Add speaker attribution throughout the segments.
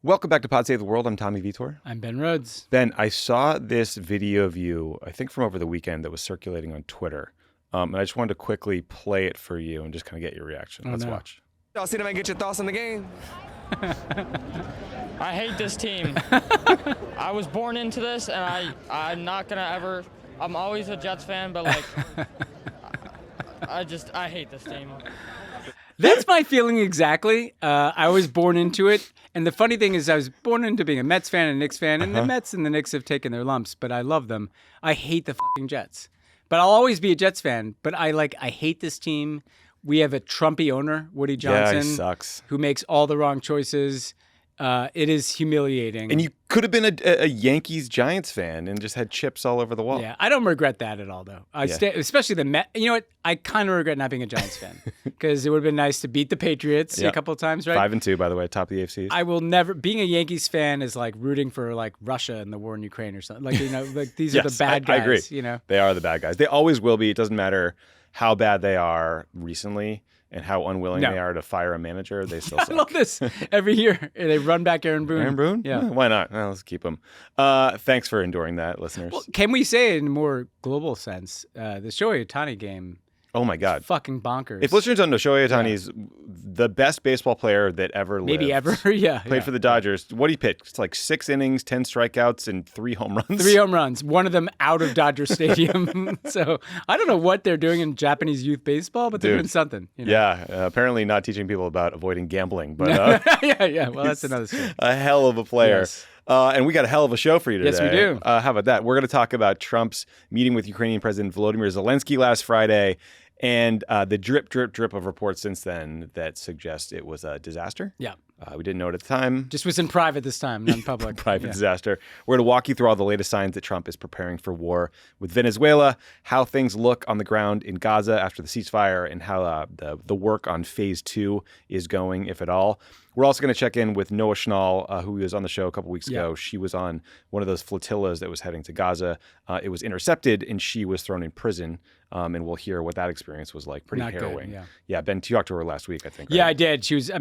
Speaker 1: Welcome back to Pod Save the World. I'm Tommy Vitor.
Speaker 2: I'm Ben Rhodes.
Speaker 1: Ben, I saw this video of you, I think from over the weekend, that was circulating on Twitter. And I just wanted to quickly play it for you and just kind of get your reaction. Let's watch.
Speaker 3: Y'all see them and get your thoughts on the game?
Speaker 4: I hate this team. I was born into this, and I'm not going to ever... I'm always a Jets fan, but, like, I hate this team.
Speaker 2: That's my feeling exactly. I was born into it. And the funny thing is I was born into being a Mets fan and a Knicks fan, and the Mets and the Knicks have taken their lumps, but I love them. I hate the fucking Jets. But I'll always be a Jets fan, but I hate this team. We have a Trumpy owner, Woody Johnson.
Speaker 1: Yeah, he sucks.
Speaker 2: Who makes all the wrong choices. It is humiliating.
Speaker 1: And you could have been a Yankees-Giants fan and just had chips all over the wall.
Speaker 2: Yeah, I don't regret that at all, though. Especially the Mets. You know what? I kind of regret not being a Giants fan because it would have been nice to beat the Patriots a couple of times, right?
Speaker 1: 5-2, by the way, top of the AFCs.
Speaker 2: I will never. Being a Yankees fan is like rooting for like Russia in the war in Ukraine or something. Like like these are the bad guys.
Speaker 1: I agree.
Speaker 2: You know,
Speaker 1: they are the bad guys. They always will be. It doesn't matter how bad they are recently. And how unwilling they are to fire a manager, they still suck.
Speaker 2: I love this. Every year, they run back Aaron Boone.
Speaker 1: Aaron Boone?
Speaker 2: Yeah.
Speaker 1: Why not? Well, let's keep him. Thanks for enduring that, listeners.
Speaker 2: Well, can we say in a more global sense, the Shohei Ohtani game,
Speaker 1: oh my God,
Speaker 2: fucking bonkers.
Speaker 1: If listeners don't know, Shohei Ohtani is the best baseball player that ever lived.
Speaker 2: Maybe ever, yeah.
Speaker 1: Played for the Dodgers. What did he pitch? It's like 6 innings, 10 strikeouts, and 3 home runs.
Speaker 2: 3 home runs. One of them out of Dodger Stadium. So I don't know what they're doing in Japanese youth baseball, but they're doing something. You know?
Speaker 1: Yeah, apparently not teaching people about avoiding gambling. But
Speaker 2: yeah. Well, that's another story.
Speaker 1: A hell of a player.
Speaker 2: Yes.
Speaker 1: And we got a hell of a show for you today.
Speaker 2: Yes, we do.
Speaker 1: How about that? We're going to talk about Trump's meeting with Ukrainian President Volodymyr Zelensky last Friday. And the drip of reports since then that suggest it was a disaster.
Speaker 2: Yeah.
Speaker 1: We didn't know it at the time.
Speaker 2: Just was in private this time, not in public.
Speaker 1: Private disaster. We're going to walk you through all the latest signs that Trump is preparing for war with Venezuela, how things look on the ground in Gaza after the ceasefire, and how the work on phase 2 is going, if at all. We're also going to check in with Noah Schnall, who was on the show a couple weeks ago. She was on one of those flotillas that was heading to Gaza. It was intercepted, and she was thrown in prison. And we'll hear what that experience was like. Pretty harrowing. Yeah, Ben, you talked to her last week, I think. Right?
Speaker 2: Yeah, I did. She was,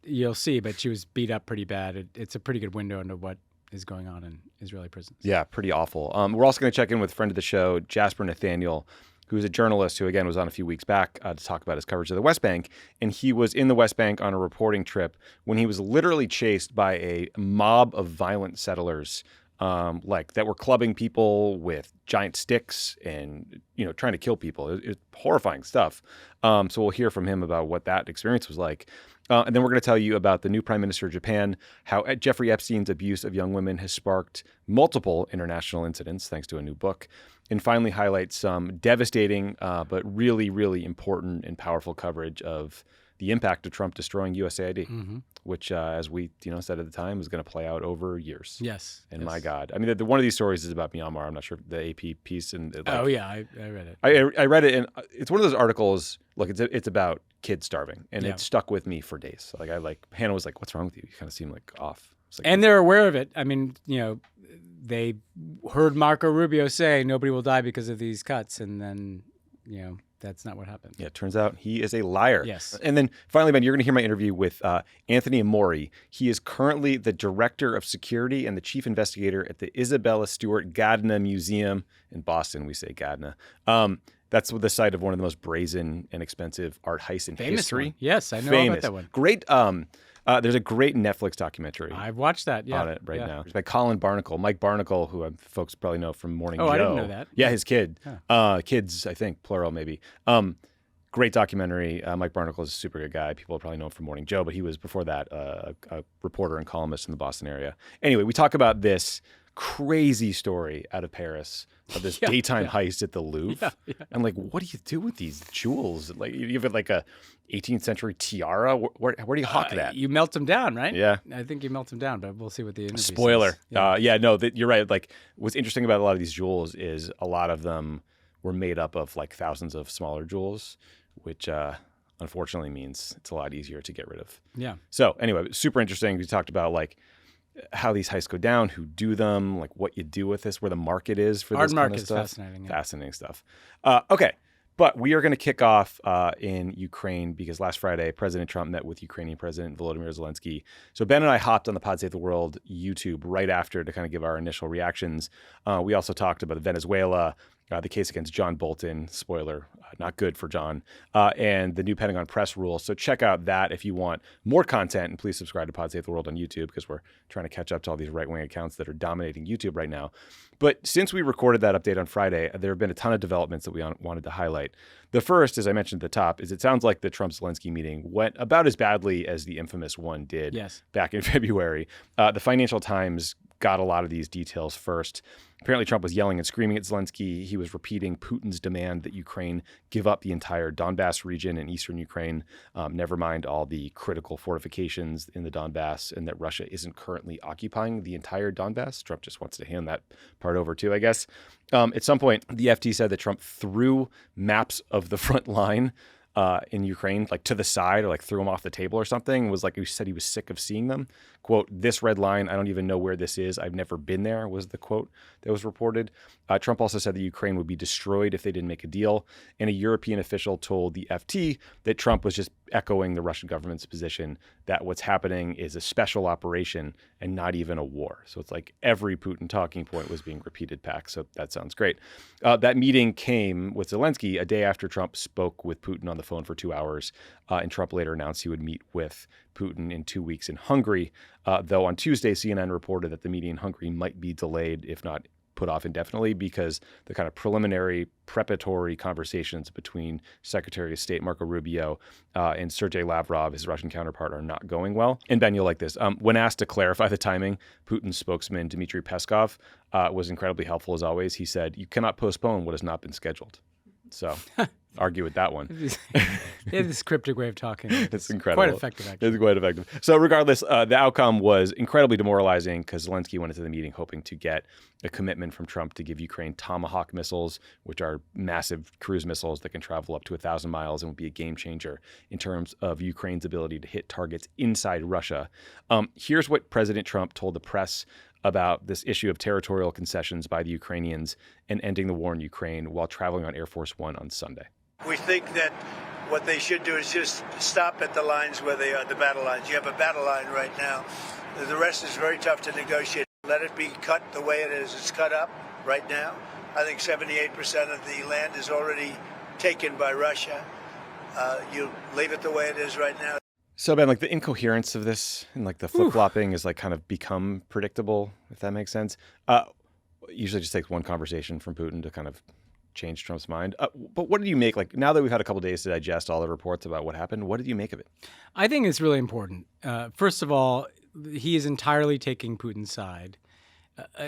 Speaker 2: you'll see, but she was beat up pretty bad. It's a pretty good window into what is going on in Israeli prisons.
Speaker 1: Yeah, pretty awful. We're also going to check in with friend of the show, Jasper Nathaniel, who is a journalist who, again, was on a few weeks back to talk about his coverage of the West Bank. And he was in the West Bank on a reporting trip when he was literally chased by a mob of violent settlers that were clubbing people with giant sticks and, trying to kill people. It's horrifying stuff. So we'll hear from him about what that experience was like. And then we're going to tell you about the new Prime Minister of Japan, how Jeffrey Epstein's abuse of young women has sparked multiple international incidents, thanks to a new book. And finally highlight some devastating but really, really important and powerful coverage of the impact of Trump destroying USAID, which, as we said at the time, was going to play out over years.
Speaker 2: Yes.
Speaker 1: And my God. I mean, one of these stories is about Myanmar. I'm not sure if the AP piece. I
Speaker 2: read it.
Speaker 1: I read it, and it's one of those articles, look, it's about kids starving, and it stuck with me for days. Hannah was like, what's wrong with you? You kind of seem off.
Speaker 2: And they're aware of it. I mean, they heard Marco Rubio say nobody will die because of these cuts, and then, that's not what happened.
Speaker 1: Yeah, it turns out he is a liar.
Speaker 2: Yes.
Speaker 1: And then finally, Ben, you're going to hear my interview with Anthony Amore. He is currently the director of security and the chief investigator at the Isabella Stewart Gardner Museum in Boston. We say Gardner. That's the site of one of the most brazen and expensive art heists in history.
Speaker 2: One. Yes, I know about that one.
Speaker 1: Great. There's a great Netflix documentary.
Speaker 2: I've watched that,
Speaker 1: on it right now. It's by Colin Barnacle. Mike Barnacle, who folks probably know from Morning Joe.
Speaker 2: Oh, I didn't know that.
Speaker 1: Yeah, his kid. Kids, I think, plural maybe. Great documentary. Mike Barnacle is a super good guy. People probably know him from Morning Joe, but he was before that a reporter and columnist in the Boston area. Anyway, we talk about this crazy story out of Paris of this daytime heist at the Louvre. And what do you do with these jewels? You have a 18th century tiara. Where do you hawk that?
Speaker 2: You melt them down, right?
Speaker 1: Yeah.
Speaker 2: I think you melt them down, but we'll see what the interview
Speaker 1: Spoiler.
Speaker 2: says.
Speaker 1: You're right. What's interesting about a lot of these jewels is a lot of them were made up of thousands of smaller jewels, which unfortunately means it's a lot easier to get rid of.
Speaker 2: Yeah.
Speaker 1: So anyway, super interesting. We talked about how these heists go down, who do them, what you do with this, where the market is for this kind of stuff.
Speaker 2: Art market is fascinating. Yeah.
Speaker 1: Fascinating stuff. Okay. But we are going to kick off in Ukraine because last Friday, President Trump met with Ukrainian President Volodymyr Zelensky. So Ben and I hopped on the Pod Save the World YouTube right after to kind of give our initial reactions. We also talked about Venezuela, the case against John Bolton, spoiler, not good for John, and the new Pentagon press rule. So check out that if you want more content, and please subscribe to Pod Save the World on YouTube because we're trying to catch up to all these right-wing accounts that are dominating YouTube right now. But since we recorded that update on Friday, there have been a ton of developments that we wanted to highlight. The first, as I mentioned at the top, is it sounds like the Trump-Zelensky meeting went about as badly as the infamous one did back in February. The Financial Times got a lot of these details first. Apparently, Trump was yelling and screaming at Zelensky. He was repeating Putin's demand that Ukraine give up the entire Donbass region in eastern Ukraine, never mind all the critical fortifications in the Donbass, and that Russia isn't currently occupying the entire Donbass. Trump just wants to hand that part over too, I guess. At some point, the FT said that Trump threw maps of the front line in Ukraine, like to the side, or like threw them off the table or something. Was like, he said he was sick of seeing them. Quote, "This red line, I don't even know where this is. I've never been there," was the quote that was reported. Trump also said that Ukraine would be destroyed if they didn't make a deal. And a European official told the FT that Trump was just echoing the Russian government's position that what's happening is a special operation and not even a war. So it's like every Putin talking point was being repeated back. So that sounds great. That meeting came with Zelensky a day after Trump spoke with Putin on the phone for 2 hours. And Trump later announced he would meet with Putin in 2 weeks in Hungary. Though on Tuesday, CNN reported that the meeting in Hungary might be delayed, if not put off indefinitely, because the kind of preliminary preparatory conversations between Secretary of State Marco Rubio and Sergei Lavrov, his Russian counterpart, are not going well. And Ben, you'll like this. When asked to clarify the timing, Putin's spokesman, Dmitry Peskov, was incredibly helpful as always. He said, "You cannot postpone what has not been scheduled." So argue with that one.
Speaker 2: Yeah, this cryptic way of talking.
Speaker 1: It's incredible.
Speaker 2: Quite effective, actually.
Speaker 1: It's quite effective. So regardless, the outcome was incredibly demoralizing because Zelensky went into the meeting hoping to get a commitment from Trump to give Ukraine Tomahawk missiles, which are massive cruise missiles that can travel up to 1,000 miles and would be a game changer in terms of Ukraine's ability to hit targets inside Russia. Here's what President Trump told the press about this issue of territorial concessions by the Ukrainians and ending the war in Ukraine while traveling on Air Force One on Sunday.
Speaker 5: We think that what they should do is just stop at the lines where they are, the battle lines. You have a battle line right now. The rest is very tough to negotiate. Let it be cut the way it is. It's cut up right now. I think 78% of the land is already taken by Russia. You leave it the way it is right now.
Speaker 1: So Ben, like the incoherence of this and like the flip-flopping is like kind of become predictable, if that makes sense. Usually just takes one conversation from Putin to kind of change Trump's mind. But what did you make, like now that we've had a couple of days to digest all the reports about what happened, what did you make of it?
Speaker 2: I think it's really important. First of all, he is entirely taking Putin's side.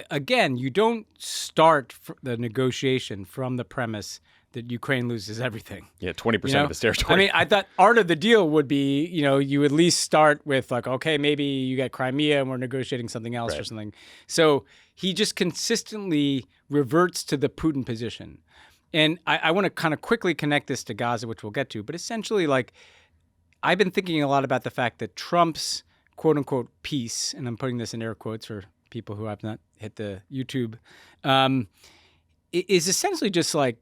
Speaker 2: Again, you don't start the negotiation from the premise that Ukraine loses everything.
Speaker 1: Yeah, 20% of its territory.
Speaker 2: I mean, I thought part of the deal would be, you at least start with like, okay, maybe you get Crimea and we're negotiating something else or something. So he just consistently reverts to the Putin position. And I want to kind of quickly connect this to Gaza, which we'll get to. But essentially, like, I've been thinking a lot about the fact that Trump's quote unquote peace, and I'm putting this in air quotes for people who have not hit the YouTube, is essentially just like,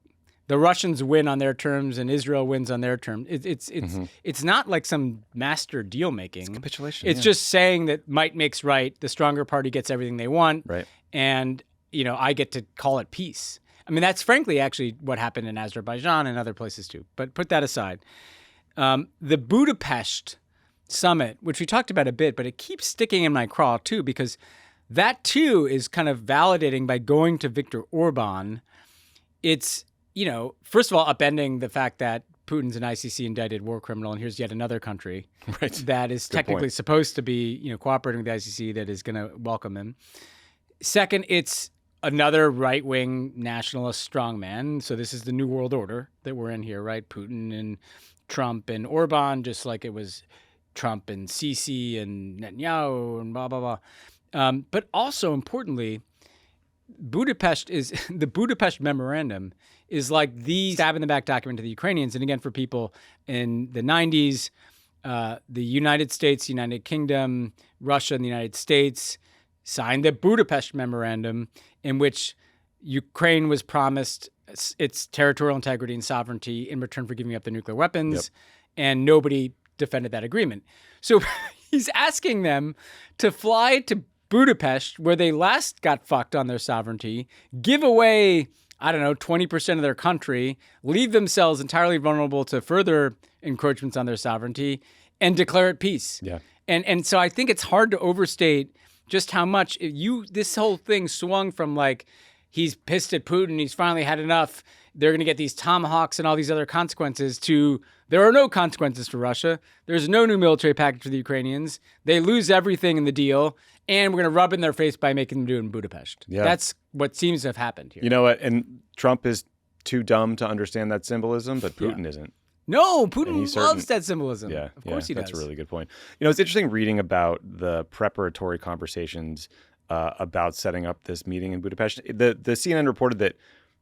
Speaker 2: the Russians win on their terms and Israel wins on their terms. It's not like some master deal making.
Speaker 1: It's capitulation.
Speaker 2: It's just saying that might makes right. The stronger party gets everything they want.
Speaker 1: Right.
Speaker 2: And, I get to call it peace. I mean, that's frankly actually what happened in Azerbaijan and other places too. But put that aside. The Budapest summit, which we talked about a bit, but it keeps sticking in my craw too, because that too is kind of validating by going to Viktor Orban. It's, first of all, upending the fact that Putin's an ICC indicted war criminal, and here's yet another country that is technically supposed to be, cooperating with the ICC that is going to welcome him. Second, it's another right-wing nationalist strongman. So this is the new world order that we're in here, right? Putin and Trump and Orban, just like it was Trump and Sisi and Netanyahu and blah, blah, blah. But also importantly, the Budapest Memorandum is like the stab in the back document to the Ukrainians. And again, for people in the 90s, the United States, United Kingdom, Russia, and the United States signed the Budapest Memorandum, in which Ukraine was promised its territorial integrity and sovereignty in return for giving up the nuclear weapons, and nobody defended that agreement. So he's asking them to fly to Budapest, where they last got fucked on their sovereignty, give away, I don't know, 20% of their country, leave themselves entirely vulnerable to further encroachments on their sovereignty, and declare it peace.
Speaker 1: Yeah.
Speaker 2: And so I think it's hard to overstate just how much this whole thing swung from like, he's pissed at Putin, he's finally had enough, they're going to get these tomahawks and all these other consequences, to there are no consequences for Russia. There's no new military package for the Ukrainians. They lose everything in the deal, and we're going to rub it in their face by making them do it in Budapest.
Speaker 1: Yeah.
Speaker 2: That's what seems to have happened here.
Speaker 1: You know what? And Trump is too dumb to understand that symbolism, but Putin isn't.
Speaker 2: No, Putin loves that symbolism.
Speaker 1: Yeah,
Speaker 2: of course he does.
Speaker 1: That's a really good point. You know, it's interesting reading about the preparatory conversations about setting up this meeting in Budapest. The CNN reported that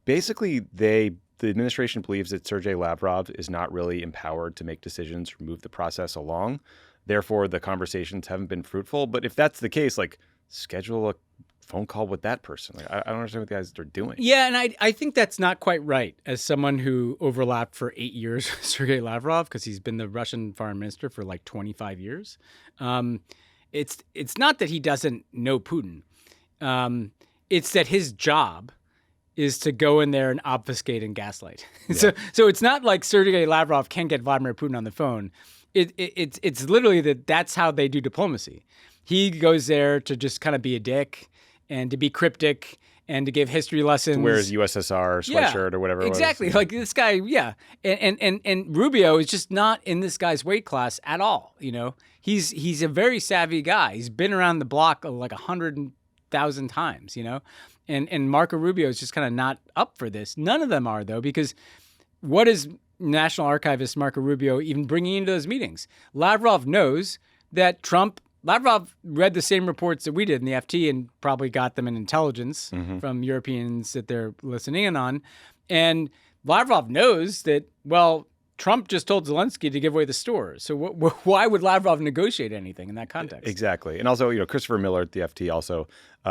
Speaker 1: basically the administration believes that Sergei Lavrov is not really empowered to make decisions or move the process along. Therefore, the conversations haven't been fruitful. But if that's the case, like, schedule a phone call with that person. Like, I don't understand what the guys are doing.
Speaker 2: Yeah, and I think that's not quite right. As someone who overlapped for 8 years with Sergei Lavrov, because he's been the Russian foreign minister for like 25 years, it's not that he doesn't know Putin. It's that his job is to go in there and obfuscate and gaslight. Yeah. So it's not like Sergei Lavrov can't get Vladimir Putin on the phone. It's literally that's how they do diplomacy. He goes there to just kind of be a dick and to be cryptic and to give history lessons.
Speaker 1: To wear his USSR sweatshirt or whatever.
Speaker 2: Exactly.
Speaker 1: It was.
Speaker 2: Like this guy, yeah. And Rubio is just not in this guy's weight class at all. You know, he's a very savvy guy. He's been around the block like 100,000 times, you know, and Marco Rubio is just kind of not up for this. None of them are, though, because what is National Archivist Marco Rubio even bringing into those meetings? Lavrov knows that Lavrov read the same reports that we did in the FT and probably got them in intelligence from Europeans that they're listening in on. And Lavrov knows that, well, Trump just told Zelensky to give away the stores. So why would Lavrov negotiate anything in that context?
Speaker 1: Exactly. And also, you know, Christopher Miller at the FT also,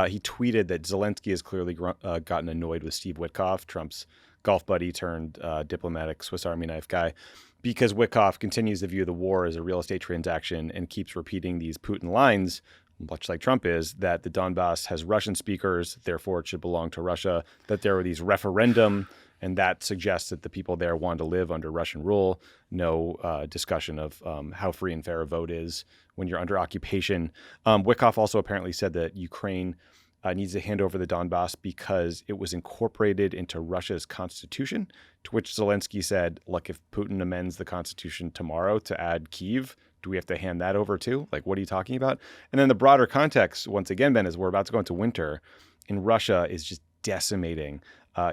Speaker 1: he tweeted that Zelensky has clearly gotten annoyed with Steve Witkoff, Trump's golf buddy turned diplomatic Swiss Army knife guy, because Witkoff continues to view the war as a real estate transaction and keeps repeating these Putin lines, much like Trump is, that the Donbass has Russian speakers, therefore it should belong to Russia, that there were these referendum, and that suggests that the people there want to live under Russian rule. No discussion of how free and fair a vote is when you're under occupation. Witkoff also apparently said that Ukraine needs to hand over the Donbass because it was incorporated into Russia's constitution, to which Zelensky said, look, if Putin amends the constitution tomorrow to add Kyiv, do we have to hand that over too? Like, what are you talking about? And then the broader context, once again, Ben, is we're about to go into winter, and Russia is just decimating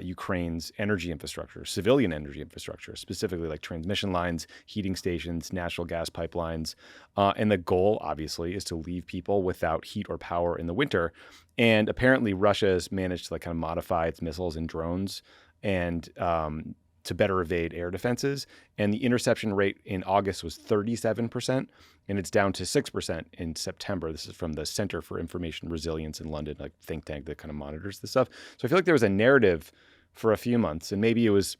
Speaker 1: Ukraine's energy infrastructure, civilian energy infrastructure, specifically like transmission lines, heating stations, natural gas pipelines. And the goal, obviously, is to leave people without heat or power in the winter. And apparently Russia has managed to like kind of modify its missiles and drones and to better evade air defenses. And the interception rate in August was 37%, and it's down to 6% in September. This is from the Center for Information Resilience in London, a think tank that kind of monitors this stuff. So I feel like there was a narrative for a few months, and maybe it was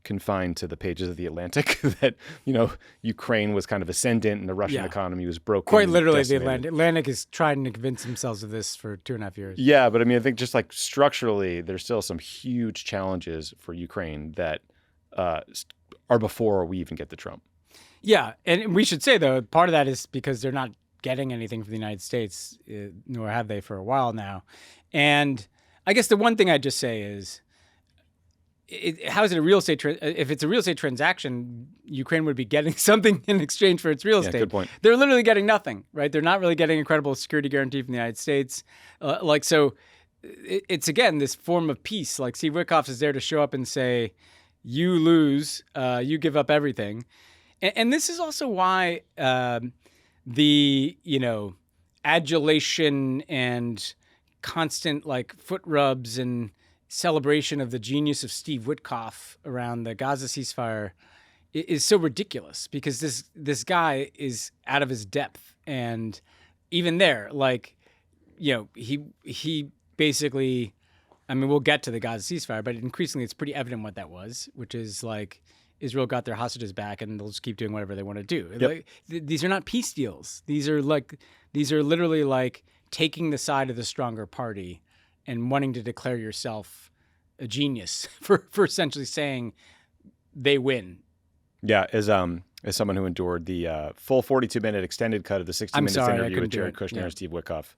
Speaker 1: confined to the pages of The Atlantic that, you know, Ukraine was kind of ascendant and the Russian economy was broken.
Speaker 2: Quite literally, the Atlantic is trying to convince themselves of this for 2.5 years.
Speaker 1: Yeah, but I mean, I think just like structurally, there's still some huge challenges for Ukraine that are before we even get to Trump.
Speaker 2: Yeah, and we should say, though, part of that is because they're not getting anything from the United States, nor have they for a while now. And I guess the one thing I'd just say is, how is it a real estate? If it's a real estate transaction, Ukraine would be getting something in exchange for its real estate.
Speaker 1: Good point.
Speaker 2: They're literally getting nothing, right? They're not really getting a credible security guarantee from the United States. So it's, again, this form of peace. Like Steve Witkoff is there to show up and say, you lose, you give up everything. And this is also why the, you know, adulation and constant like foot rubs and celebration of the genius of Steve Witkoff around the Gaza ceasefire is so ridiculous, because this guy is out of his depth. And even there, like, you know, he basically I mean, we'll get to the Gaza ceasefire, but increasingly it's pretty evident what that was, which is like Israel got their hostages back and they'll just keep doing whatever they want to do.
Speaker 1: Yep.
Speaker 2: Like, these are not peace deals. These are literally like taking the side of the stronger party and wanting to declare yourself a genius for essentially saying they win.
Speaker 1: Yeah, as someone who endured the full 42-minute extended cut of the 60 Minutes interview with Jared Kushner and Steve Witkoff,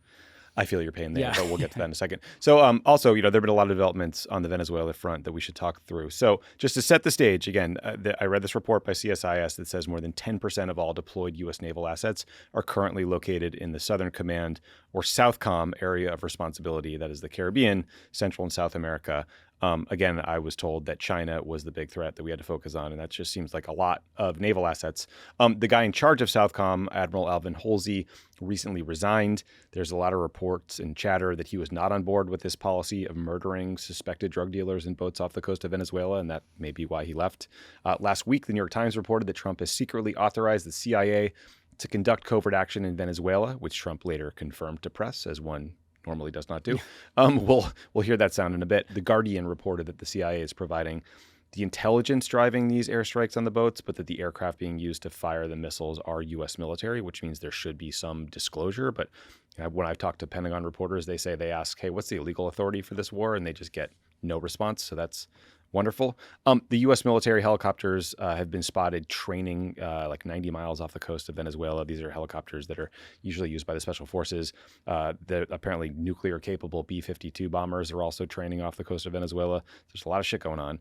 Speaker 1: I feel your pain there, but we'll get to that in a second. So also, there have been a lot of developments on the Venezuela front that we should talk through. So just to set the stage, again, I read this report by CSIS that says more than 10% of all deployed U.S. naval assets are currently located in the Southern Command or SOUTHCOM area of responsibility. That is the Caribbean, Central and South America. Again, I was told that China was the big threat that we had to focus on, and that just seems like a lot of naval assets. The guy in charge of SOUTHCOM, Admiral Alvin Halsey, recently resigned. There's a lot of reports and chatter that he was not on board with this policy of murdering suspected drug dealers in boats off the coast of Venezuela, and that may be why he left. Last week, the New York Times reported that Trump has secretly authorized the CIA to conduct covert action in Venezuela, which Trump later confirmed to press, as one normally does not do. We'll hear that sound in a bit. The Guardian reported that the CIA is providing the intelligence driving these airstrikes on the boats, but that the aircraft being used to fire the missiles are U.S. military, which means there should be some disclosure. But when I've talked to Pentagon reporters, they ask, hey, what's the legal authority for this war? And they just get no response. So that's wonderful. The U.S. military helicopters have been spotted training like 90 miles off the coast of Venezuela. These are helicopters that are usually used by the special forces. The apparently nuclear-capable B-52 bombers are also training off the coast of Venezuela. There's a lot of shit going on.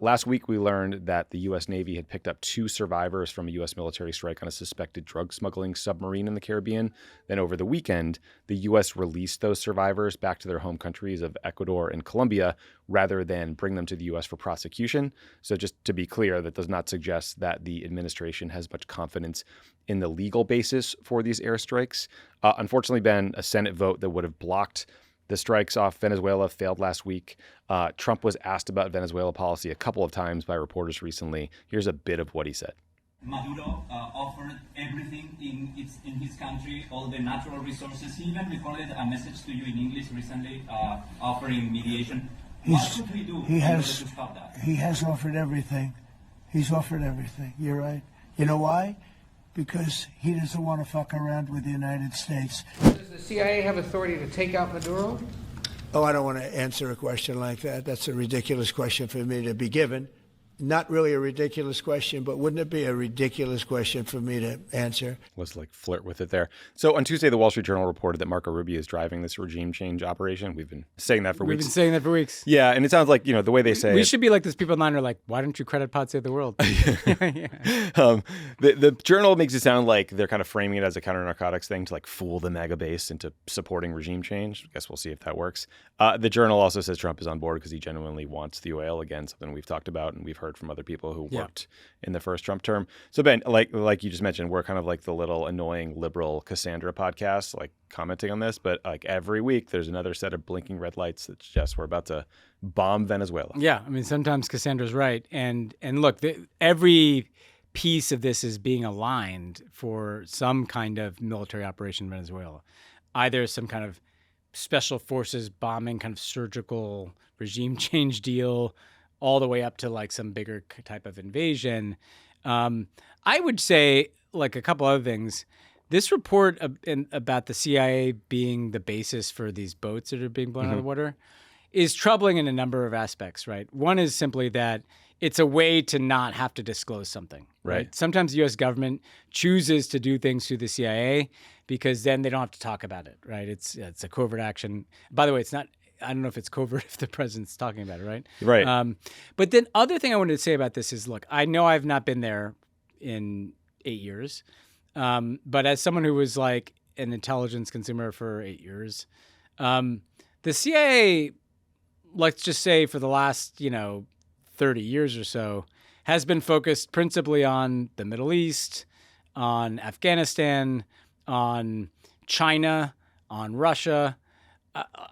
Speaker 1: Last week, we learned that the U.S. Navy had picked up 2 survivors from a U.S. military strike on a suspected drug smuggling submarine in the Caribbean. Then over the weekend, the U.S. released those survivors back to their home countries of Ecuador and Colombia rather than bring them to the U.S. for prosecution. So just to be clear, that does not suggest that the administration has much confidence in the legal basis for these airstrikes. Unfortunately, Ben, a Senate vote that would have blocked the strikes off Venezuela failed last week. Trump was asked about Venezuela policy a couple of times by reporters recently. Here's a bit of what he said.
Speaker 6: Maduro offered everything in his country, all the natural resources. He even recorded a message to you in English recently, offering mediation. What should we do in order to stop that?
Speaker 5: He has offered everything. He's offered everything. You're right. You know why? Because he doesn't want to fuck around with the United States.
Speaker 7: Does the CIA have authority to take out Maduro?
Speaker 5: Oh, I don't want to answer a question like that. That's a ridiculous question for me to be given. Not really a ridiculous question, but wouldn't it be a ridiculous question for me to answer?
Speaker 1: Let's flirt with it there. So on Tuesday, the Wall Street Journal reported that Marco Rubio is driving this regime change operation. We've been saying that for weeks.
Speaker 2: We've been saying that for weeks.
Speaker 1: Yeah, and it sounds like, the way they say
Speaker 2: we should be like those people online are like, why don't you credit Pod Save the World?
Speaker 1: The Journal makes it sound like they're kind of framing it as a counter-narcotics thing to fool the MAGA base into supporting regime change. I guess we'll see if that works. The Journal also says Trump is on board because he genuinely wants the oil. Again, something we've talked about and we've heard from other people who worked in the first Trump term. So Ben, like you just mentioned, we're kind of like the little annoying liberal Cassandra podcast, commenting on this, but every week there's another set of blinking red lights that suggest we're about to bomb Venezuela.
Speaker 2: Yeah, I mean, sometimes Cassandra's right. And look, every piece of this is being aligned for some kind of military operation in Venezuela. Either some kind of special forces bombing, kind of surgical regime change deal, all the way up to some bigger type of invasion. I would say a couple other things. This report about the CIA being the basis for these boats that are being blown out of the water is troubling in a number of aspects, right? One is simply that it's a way to not have to disclose something, right? Sometimes the U.S. government chooses to do things through the CIA because then they don't have to talk about it, right? It's a covert action. By the way, it's not. I don't know if it's covert if the president's talking about it, right?
Speaker 1: Right.
Speaker 2: But then other thing I wanted to say about this is, look, I know I've not been there in 8 years, but as someone who was an intelligence consumer for 8 years, the CIA, let's just say for the last, 30 years or so, has been focused principally on the Middle East, on Afghanistan, on China, on Russia.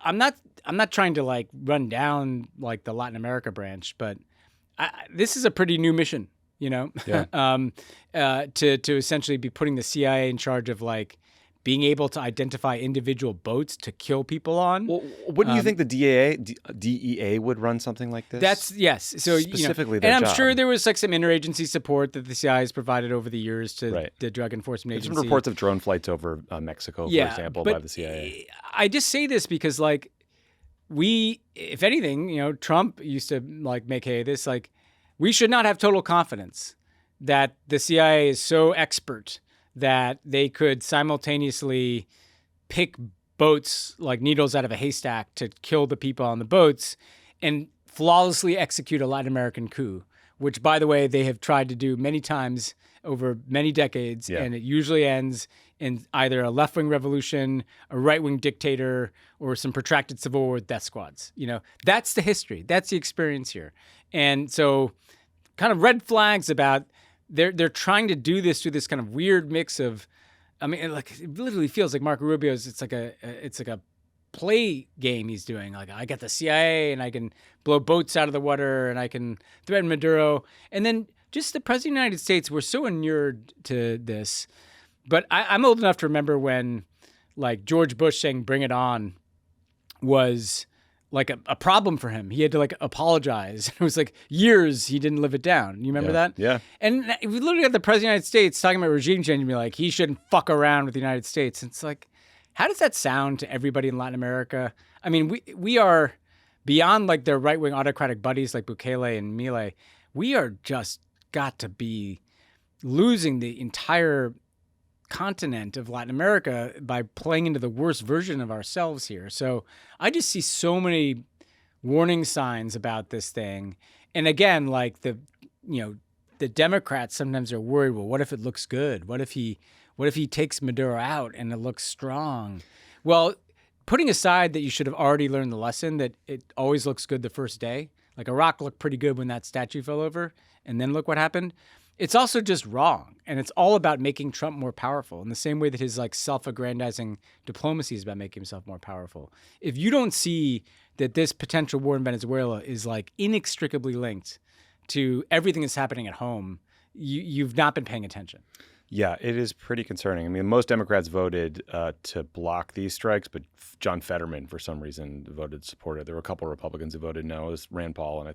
Speaker 2: I'm not trying to run down the Latin America branch, but this is a pretty new mission,
Speaker 1: Yeah.
Speaker 2: to essentially be putting the CIA in charge of being able to identify individual boats to kill people on.
Speaker 1: Well, wouldn't you think the DEA would run something like this?
Speaker 2: That's yes. So
Speaker 1: specifically,
Speaker 2: and I'm
Speaker 1: job.
Speaker 2: sure there was like some interagency support that the CIA has provided over the years to the Drug Enforcement Agency.
Speaker 1: There's some reports of drone flights over Mexico, for example, by the CIA.
Speaker 2: I just say this because like if anything, Trump used to like make hay of this. Like we should not have total confidence that the CIA is so expert that they could simultaneously pick boats like needles out of a haystack to kill the people on the boats and flawlessly execute a Latin American coup, which, by the way, they have tried to do many times over many decades, and it usually ends in either a left-wing revolution, a right-wing dictator, or some protracted civil war with death squads. That's the history. That's the experience here. And so kind of red flags about they're trying to do this through this kind of weird mix of, I mean, like it literally feels like Marco Rubio's. It's like a play game he's doing. Like I got the CIA and I can blow boats out of the water and I can threaten Maduro. And then just the president of the United States, we're so inured to this. But I'm old enough to remember when George Bush saying "Bring it on" was like a problem for him. He had to like apologize. It was like years he didn't live it down. You remember that?
Speaker 1: Yeah.
Speaker 2: And we literally had the president of the United States talking about regime change and be like, he shouldn't fuck around with the United States. And it's like, how does that sound to everybody in Latin America? I mean, we are beyond like their right-wing autocratic buddies like Bukele and Milei. We are just got to be losing the entire continent of Latin America by playing into the worst version of ourselves here. So I just see so many warning signs about this thing. And again, like the Democrats sometimes are worried, well, what if it looks good? What if he takes Maduro out and it looks strong? Well, putting aside that you should have already learned the lesson that it always looks good the first day. Like Iraq looked pretty good when that statue fell over, and then look what happened. It's also just wrong, and it's all about making Trump more powerful in the same way that his like self-aggrandizing diplomacy is about making himself more powerful. If you don't see that this potential war in Venezuela is like inextricably linked to everything that's happening at home, you've not been paying attention.
Speaker 1: Yeah, it is pretty concerning. I mean, most Democrats voted to block these strikes, but John Fetterman, for some reason, voted to support it. There were a couple of Republicans who voted no. It was Rand Paul and I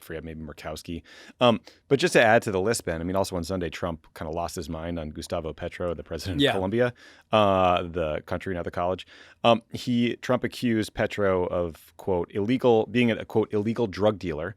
Speaker 1: forget, maybe Murkowski. But just to add to the list, Ben, I mean, also on Sunday, Trump kind of lost his mind on Gustavo Petro, the president of Colombia, the country, not the college. Trump accused Petro of, quote, being a, quote, illegal drug dealer.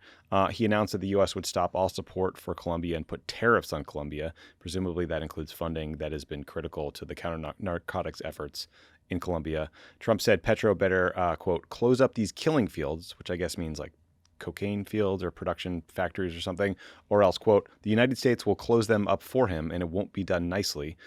Speaker 1: He announced that the U.S. would stop all support for Colombia and put tariffs on Colombia. Presumably that includes funding that has been critical to the counter-narcotics efforts in Colombia. Trump said Petro better, quote, close up these killing fields, which I guess means like cocaine fields or production factories or something, or else, quote, the United States will close them up for him and it won't be done nicely.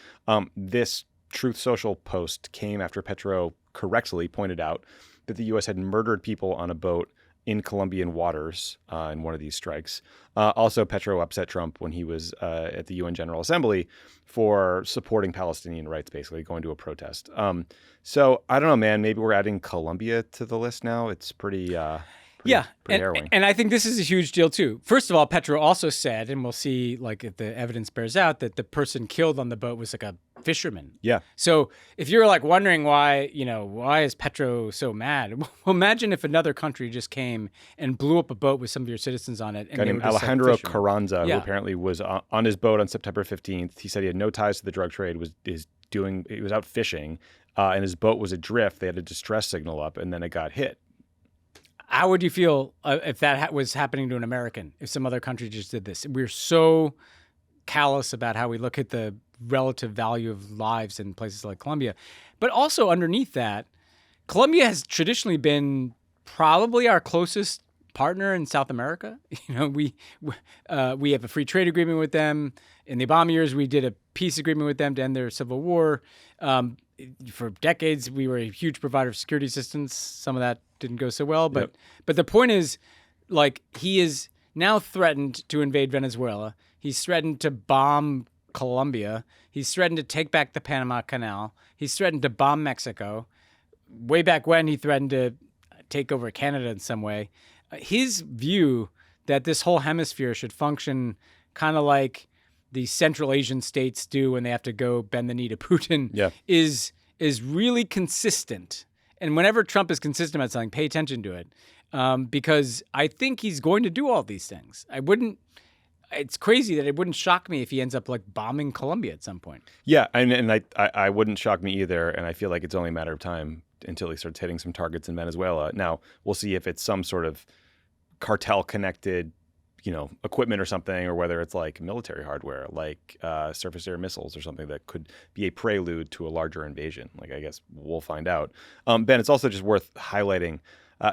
Speaker 1: This Truth Social post came after Petro correctly pointed out that the U.S. had murdered people on a boat in Colombian waters in one of these strikes. Also, Petro upset Trump when he was at the UN General Assembly for supporting Palestinian rights, basically going to a protest. So I don't know, man. Maybe we're adding Colombia to the list now. It's pretty harrowing.
Speaker 2: And I think this is a huge deal too. First of all, Petro also said, and we'll see, like if the evidence bears out, that the person killed on the boat was like a fisherman.
Speaker 1: Yeah.
Speaker 2: So if you're like wondering why is Petro so mad? Well, imagine if another country just came and blew up a boat with some of your citizens on it. And
Speaker 1: a guy named Alejandro Carranza, who apparently was on his boat on September 15th. He said he had no ties to the drug trade. He was out fishing, and his boat was adrift. They had a distress signal up, and then it got hit.
Speaker 2: How would you feel if that was happening to an American, if some other country just did this? We're so callous about how we look at the relative value of lives in places like Colombia. But also underneath that, Colombia has traditionally been probably our closest partner in South America. We have a free trade agreement with them. In the Obama years, we did a peace agreement with them to end their civil war. For decades, we were a huge provider of security assistance. Some of that didn't go so well, but the point is, like, he is now threatened to invade Venezuela. He's threatened to bomb Colombia. He's threatened to take back the Panama Canal. He's threatened to bomb Mexico. Way back when, he threatened to take over Canada in some way. His view that this whole hemisphere should function kind of like the Central Asian states do when they have to go bend the knee to Putin is is really consistent. And whenever Trump is consistent about something, pay attention to it, because I think he's going to do all these things. It's crazy that it wouldn't shock me if he ends up like bombing Colombia at some point.
Speaker 1: Yeah, and I wouldn't shock me either, and I feel like it's only a matter of time until he starts hitting some targets in Venezuela. Now, we'll see if it's some sort of cartel-connected, equipment or something, or whether it's like military hardware, like surface air missiles or something that could be a prelude to a larger invasion. Like, I guess we'll find out. Ben, it's also just worth highlighting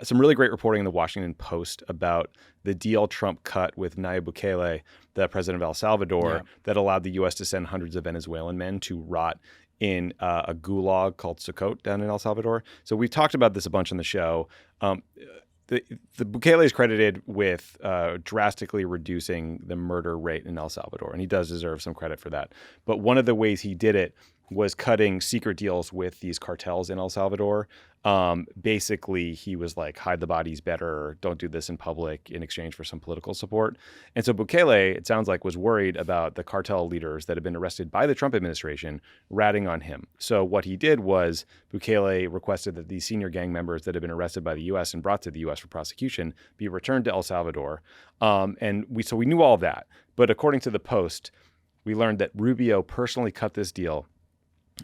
Speaker 1: some really great reporting in the Washington Post about the deal Trump cut with Nayib Bukele, the president of El Salvador, that allowed the U.S. to send hundreds of Venezuelan men to rot in a gulag called Sukkot down in El Salvador. So we've talked about this a bunch on the show. The Bukele is credited with drastically reducing the murder rate in El Salvador, and he does deserve some credit for that. But one of the ways he did it was cutting secret deals with these cartels in El Salvador. Basically, he was like, hide the bodies better, don't do this in public in exchange for some political support. And so Bukele, it sounds like, was worried about the cartel leaders that had been arrested by the Trump administration ratting on him. So what he did was Bukele requested that these senior gang members that had been arrested by the U.S. and brought to the U.S. for prosecution be returned to El Salvador. And we knew all of that. But according to the Post, we learned that Rubio personally cut this deal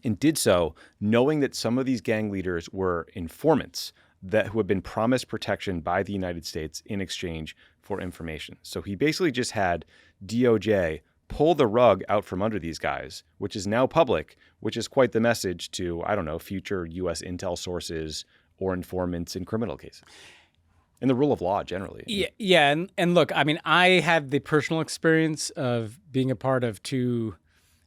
Speaker 1: and did so knowing that some of these gang leaders were informants who had been promised protection by the United States in exchange for information. So he basically just had DOJ pull the rug out from under these guys, which is now public, which is quite the message to, future U.S. intel sources or informants in criminal cases. And the rule of law generally.
Speaker 2: Yeah. And look, I have the personal experience of being a part of two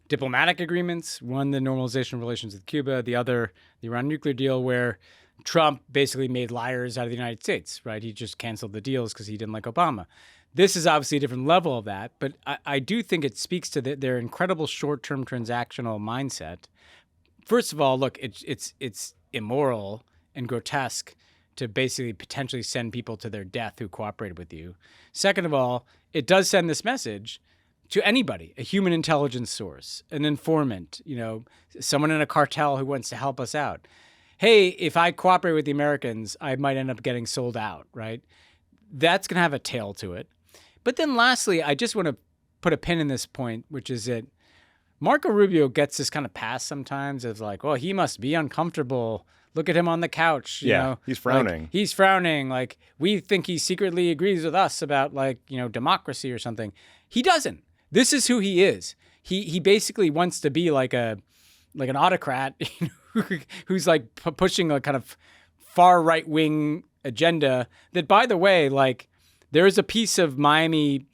Speaker 2: diplomatic agreements, one, the normalization of relations with Cuba, the other, the Iran nuclear deal, where Trump basically made liars out of the United States, right? He just canceled the deals because he didn't like Obama. This is obviously a different level of that, but I do think it speaks to their incredible short-term transactional mindset. First of all, look, it's immoral and grotesque to basically potentially send people to their death who cooperated with you. Second of all, it does send this message to anybody, a human intelligence source, an informant, someone in a cartel who wants to help us out. Hey, if I cooperate with the Americans, I might end up getting sold out, right? That's going to have a tail to it. But then lastly, I just want to put a pin in this point, which is that Marco Rubio gets this kind of pass sometimes as like, well, he must be uncomfortable. Look at him on the couch. You know?
Speaker 1: He's frowning.
Speaker 2: Like, he's frowning. Like, we think he secretly agrees with us about democracy or something. He doesn't. This is who he is. He basically wants to be like an autocrat who's like pushing a kind of far right wing agenda that, by the way, like there is a piece of Miami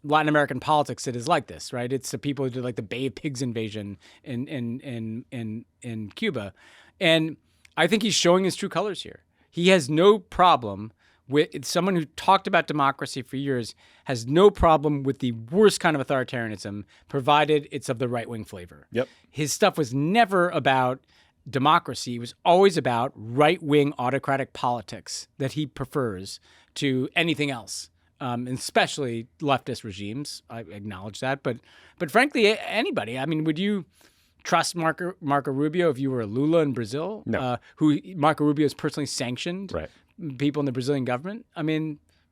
Speaker 2: Latin American politics that is like this, right? It's the people who did like the Bay of Pigs invasion in Cuba. And I think he's showing his true colors here. He has no problem with someone who talked about democracy for years, has no problem with the worst kind of authoritarianism, provided it's of the right-wing flavor.
Speaker 1: Yep. His
Speaker 2: stuff was never about democracy. It was always about right-wing autocratic politics that he prefers to anything else, and especially leftist regimes. I acknowledge that. But frankly, anybody. Would you trust Marco Rubio if you were Lula in Brazil?
Speaker 1: No.
Speaker 2: Who Marco Rubio has personally sanctioned?
Speaker 1: Right.
Speaker 2: People in the Brazilian government.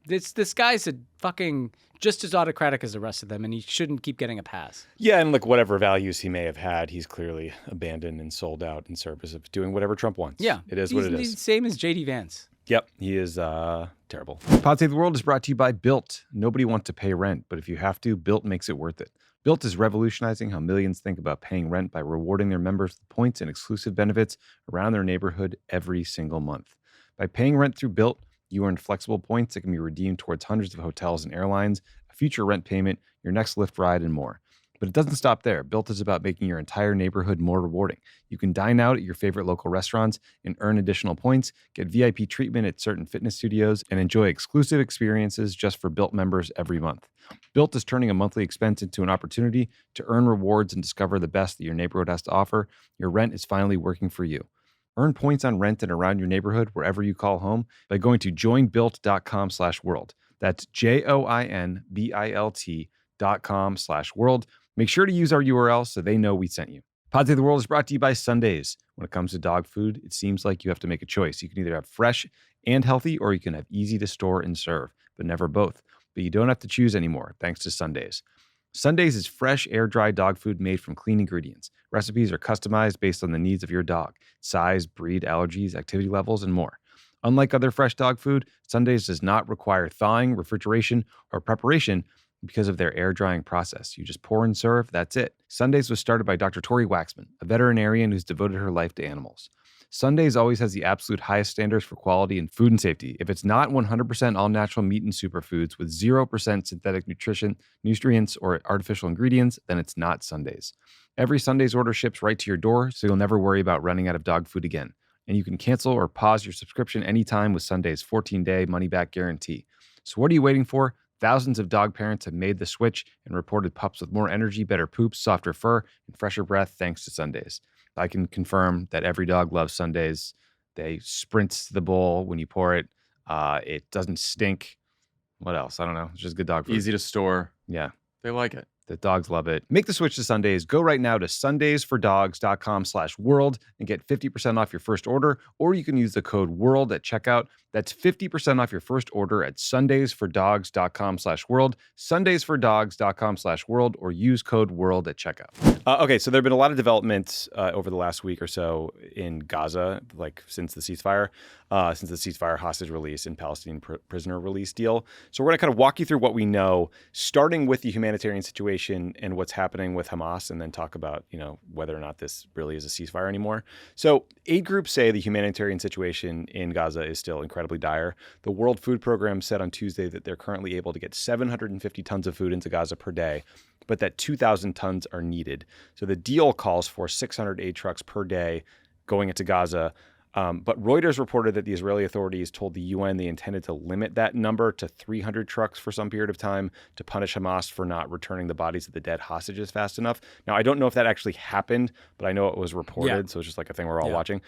Speaker 2: This guy's a fucking just as autocratic as the rest of them, and he shouldn't keep getting a pass.
Speaker 1: Yeah, and like whatever values he may have had, he's clearly abandoned and sold out in service of doing whatever Trump wants.
Speaker 2: Yeah,
Speaker 1: it is what it is.
Speaker 2: He's the same as J.D. Vance.
Speaker 1: Yep, he is terrible. Pod Save the World is brought to you by Built. Nobody wants to pay rent, but if you have to, Built makes it worth it. Built is revolutionizing how millions think about paying rent by rewarding their members with points and exclusive benefits around their neighborhood every single month. By paying rent through Built, you earn flexible points that can be redeemed towards hundreds of hotels and airlines, a future rent payment, your next Lyft ride, and more. But it doesn't stop there. Built is about making your entire neighborhood more rewarding. You can dine out at your favorite local restaurants and earn additional points, get VIP treatment at certain fitness studios, and enjoy exclusive experiences just for Built members every month. Built is turning a monthly expense into an opportunity to earn rewards and discover the best that your neighborhood has to offer. Your rent is finally working for you. Earn points on rent and around your neighborhood wherever you call home by going to joinbuilt.com/world. That's JOINBILT.com/world. Make sure to use our URL so they know we sent you. Pod Save the World is brought to you by Sundays. When it comes to dog food, it seems like you have to make a choice. You can either have fresh and healthy, or you can have easy to store and serve, but never both. But you don't have to choose anymore, thanks to Sundays. Sundays is fresh, air-dried dog food made from clean ingredients. Recipes are customized based on the needs of your dog, size, breed, allergies, activity levels, and more. Unlike other fresh dog food, Sundays does not require thawing, refrigeration, or preparation because of their air drying process. You just pour and serve, that's it. Sundays was started by Dr. Tori Waxman, a veterinarian who's devoted her life to animals. Sundays always has the absolute highest standards for quality and food and safety. If it's not 100% all-natural meat and superfoods with 0% synthetic nutrients, or artificial ingredients, then it's not Sundays. Every Sundays order ships right to your door, so you'll never worry about running out of dog food again. And you can cancel or pause your subscription anytime with Sundays' 14-day money-back guarantee. So what are you waiting for? Thousands of dog parents have made the switch and reported pups with more energy, better poops, softer fur, and fresher breath thanks to Sundays. I can confirm that every dog loves Sundays. They sprint to the bowl when you pour it. It doesn't stink. What else? I don't know. It's just good dog food.
Speaker 8: Easy to store.
Speaker 1: Yeah.
Speaker 8: They like it.
Speaker 1: The dogs love it. Make the switch to Sundays. Go right now to sundaysfordogs.com/world and get 50% off your first order, or you can use the code WORLD at checkout. That's 50% off your first order at sundaysfordogs.com/world, sundaysfordogs.com/world, or use code WORLD at checkout. Okay, so there have been a lot of developments over the last week or so in Gaza, like since the ceasefire hostage release and Palestinian prisoner release deal. So we're going to kind of walk you through what we know, starting with the humanitarian situation and what's happening with Hamas, and then talk about, whether or not this really is a ceasefire anymore. So aid groups say the humanitarian situation in Gaza is still incredibly dire. The World Food Program said on Tuesday that they're currently able to get 750 tons of food into Gaza per day, but that 2,000 tons are needed. So the deal calls for 600 aid trucks per day going into Gaza. But Reuters reported that the Israeli authorities told the UN they intended to limit that number to 300 trucks for some period of time to punish Hamas for not returning the bodies of the dead hostages fast enough. Now, I don't know if that actually happened, but I know it was reported, so it's just like a thing we're all watching.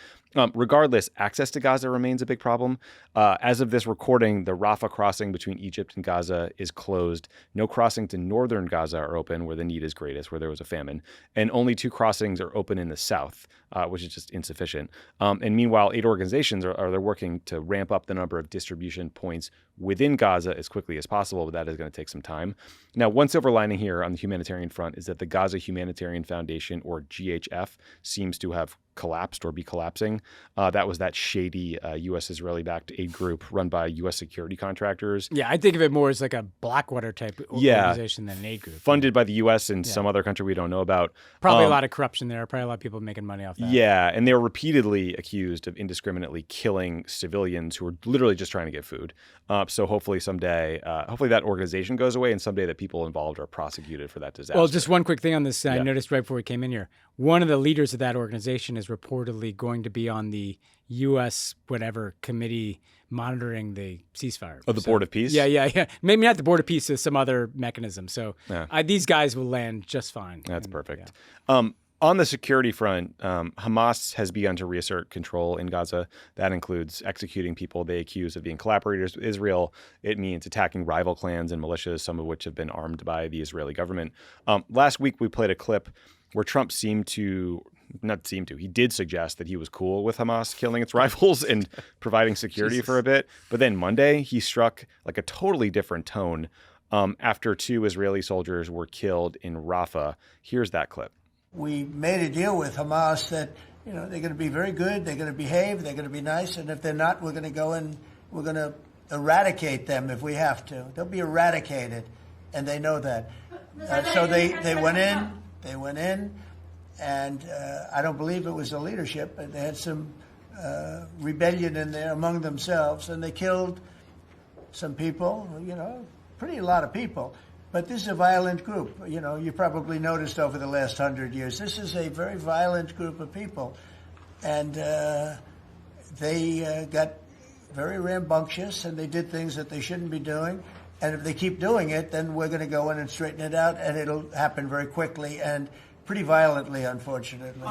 Speaker 1: Regardless, access to Gaza remains a big problem. As of this recording, the Rafah crossing between Egypt and Gaza is closed. No crossing to northern Gaza are open, where the need is greatest, where there was a famine. And only 2 crossings are open in the south, which is just insufficient. And meanwhile, aid organizations they're working to ramp up the number of distribution points within Gaza as quickly as possible, but that is going to take some time. Now, one silver lining here on the humanitarian front is that the Gaza Humanitarian Foundation, or GHF, seems to have collapsed or be collapsing. That was that shady U.S.-Israeli-backed aid group run by U.S. security contractors.
Speaker 2: Yeah, I think of it more as like a Blackwater type organization than an aid group.
Speaker 1: Funded by the U.S. and some other country we don't know about.
Speaker 2: Probably a lot of corruption there. Probably a lot of people making money off that.
Speaker 1: Yeah, and they were repeatedly accused of indiscriminately killing civilians who were literally just trying to get food. So hopefully someday, that organization goes away, and someday the people involved are prosecuted for that disaster.
Speaker 2: Well, just one quick thing on this. I noticed right before we came in here, one of the leaders of that organization is reportedly going to be on the U.S. whatever committee monitoring the ceasefire.
Speaker 1: Oh, the Board of Peace?
Speaker 2: Yeah. Maybe not the Board of Peace, some other mechanism. So these guys will land just fine.
Speaker 1: That's perfect. Yeah. On the security front, Hamas has begun to reassert control in Gaza. That includes executing people they accuse of being collaborators with Israel. It means attacking rival clans and militias, some of which have been armed by the Israeli government. Last week, we played a clip where Trump he did suggest that he was cool with Hamas killing its rivals and providing security for a bit. But then Monday, he struck like a totally different tone after 2 Israeli soldiers were killed in Rafah. Here's that clip.
Speaker 5: We made a deal with Hamas that, they're going to be very good, they're going to behave, they're going to be nice, and if they're not, we're going to go and we're going to eradicate them if we have to. They'll be eradicated, and they know that. So they went in, and I don't believe it was the leadership, but they had some rebellion in there among themselves, and they killed some people, a lot of people. But this is a violent group. You probably noticed over the last 100 years, this is a very violent group of people. And they got very rambunctious, and they did things that they shouldn't be doing. And if they keep doing it, then we're going to go in and straighten it out, and it'll happen very quickly and pretty violently, unfortunately. Go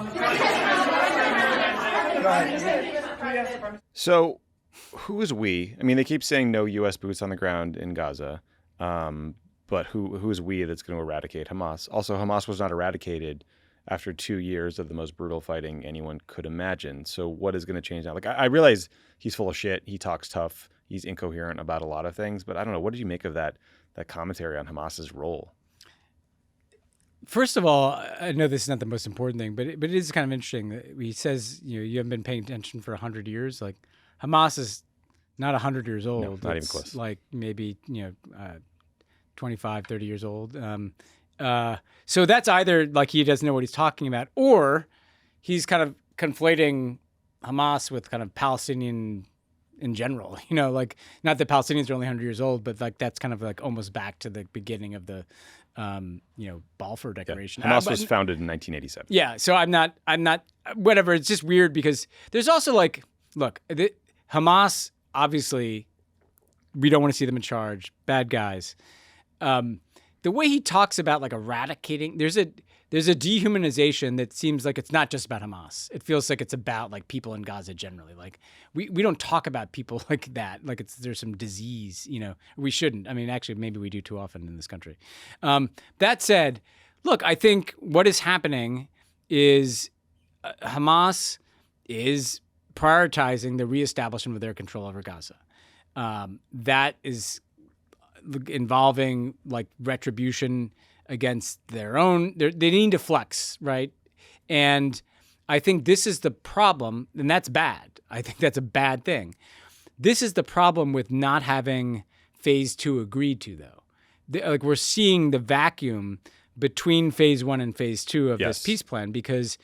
Speaker 5: ahead.
Speaker 1: So who is we? I mean, they keep saying no U.S. boots on the ground in Gaza. But who is we that's going to eradicate Hamas? Also, Hamas was not eradicated after 2 years of the most brutal fighting anyone could imagine. So what is going to change now? Like, I realize he's full of shit. He talks tough. He's incoherent about a lot of things. But I don't know. What did you make of that commentary on Hamas's role?
Speaker 2: First of all, I know this is not the most important thing, but it is kind of interesting that he says, you haven't been paying attention for 100 years. Like, Hamas is not 100 years old.
Speaker 1: No, not even close.
Speaker 2: Like maybe 25, 30 years old. So that's either like he doesn't know what he's talking about, or he's kind of conflating Hamas with kind of Palestinian in general. Like, not that Palestinians are only 100 years old, but like that's kind of like almost back to the beginning of the Balfour Declaration.
Speaker 1: Yeah. Hamas was founded in 1987.
Speaker 2: Yeah, so I'm not whatever. It's just weird because there's also like, look, Hamas, obviously we don't want to see them in charge, bad guys. The way he talks about like eradicating, there's a dehumanization that seems like it's not just about Hamas. It feels like it's about like people in Gaza generally. Like we don't talk about people like that. Like there's some disease, we shouldn't. I mean, actually, maybe we do too often in this country. That said, look, I think what is happening is Hamas is prioritizing the reestablishment of their control over Gaza. That is involving like retribution against their own. They need to flex, right? And I think this is the problem, and that's bad. I think that's a bad thing. This is the problem with not having phase 2 agreed to, though. Like, we're seeing the vacuum between phase 1 and phase 2 of this peace plan, because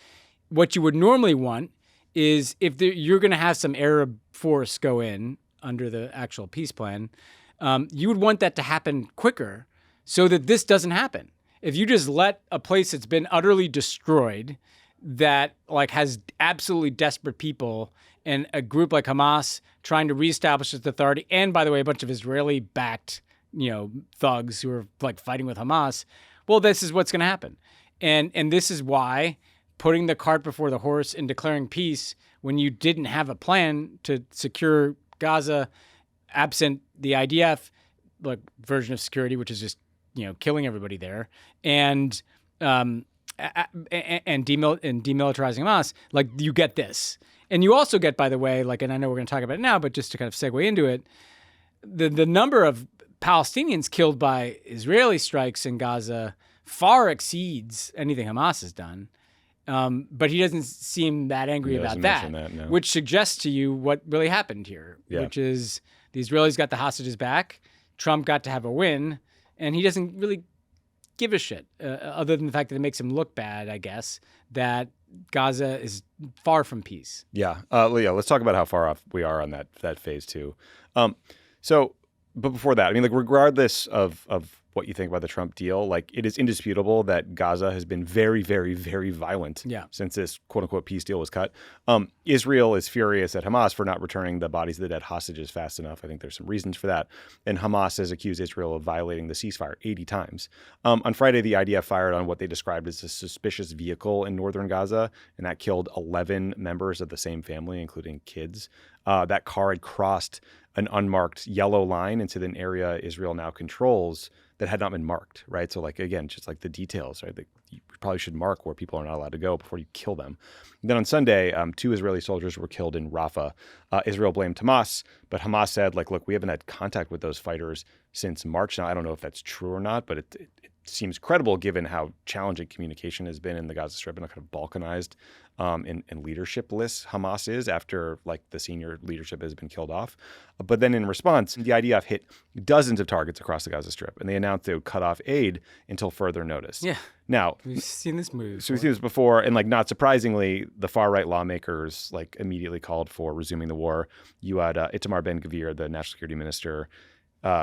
Speaker 2: what you would normally want is if you're going to have some Arab force go in under the actual peace plan, you would want that to happen quicker so that this doesn't happen. If you just let a place that's been utterly destroyed, that like has absolutely desperate people, and a group like Hamas trying to reestablish its authority, and by the way, a bunch of Israeli-backed, thugs who are like fighting with Hamas, well, this is what's going to happen. And this is why putting the cart before the horse and declaring peace when you didn't have a plan to secure Gaza, absent the IDF like version of security, which is just killing everybody there, and demilitarizing Hamas, like you get this. And you also get, by the way, like, and I know we're going to talk about it now, but just to kind of segue into it, the number of Palestinians killed by Israeli strikes in Gaza far exceeds anything Hamas has done. But he doesn't seem that angry about that,
Speaker 1: no.
Speaker 2: Which suggests to you what really happened here, which is the Israelis got the hostages back, Trump got to have a win, and he doesn't really give a shit, other than the fact that it makes him look bad, I guess, that Gaza is far from peace.
Speaker 1: Yeah. Leo, let's talk about how far off we are on that phase 2. But before that, I mean, like, regardless of what you think about the Trump deal, like, it is indisputable that Gaza has been very, very, very violent since this quote-unquote peace deal was cut. Israel is furious at Hamas for not returning the bodies of the dead hostages fast enough. I think there's some reasons for that. And Hamas has accused Israel of violating the ceasefire 80 times. On Friday, the IDF fired on what they described as a suspicious vehicle in northern Gaza, and that killed 11 members of the same family, including kids. That car had crossed an unmarked yellow line into an area Israel now controls that had not been marked, right? So, like, again, just like the details, right? You probably should mark where people are not allowed to go before you kill them. And then on Sunday, 2 Israeli soldiers were killed in Rafah. Israel blamed Hamas, but Hamas said, like, look, we haven't had contact with those fighters since March. Now, I don't know if that's true or not, but it seems credible given how challenging communication has been in the Gaza Strip and how kind of balkanized and leadership-less Hamas is after, like, the senior leadership has been killed off. But then in response, the IDF hit dozens of targets across the Gaza Strip, and they announced they would cut off aid until further notice.
Speaker 2: Yeah.
Speaker 1: Now,
Speaker 2: we've seen this move.
Speaker 1: So we've seen this before, and, like, not surprisingly, the far-right lawmakers, like, immediately called for resuming the war. You had Itamar Ben-Gvir, the national security minister,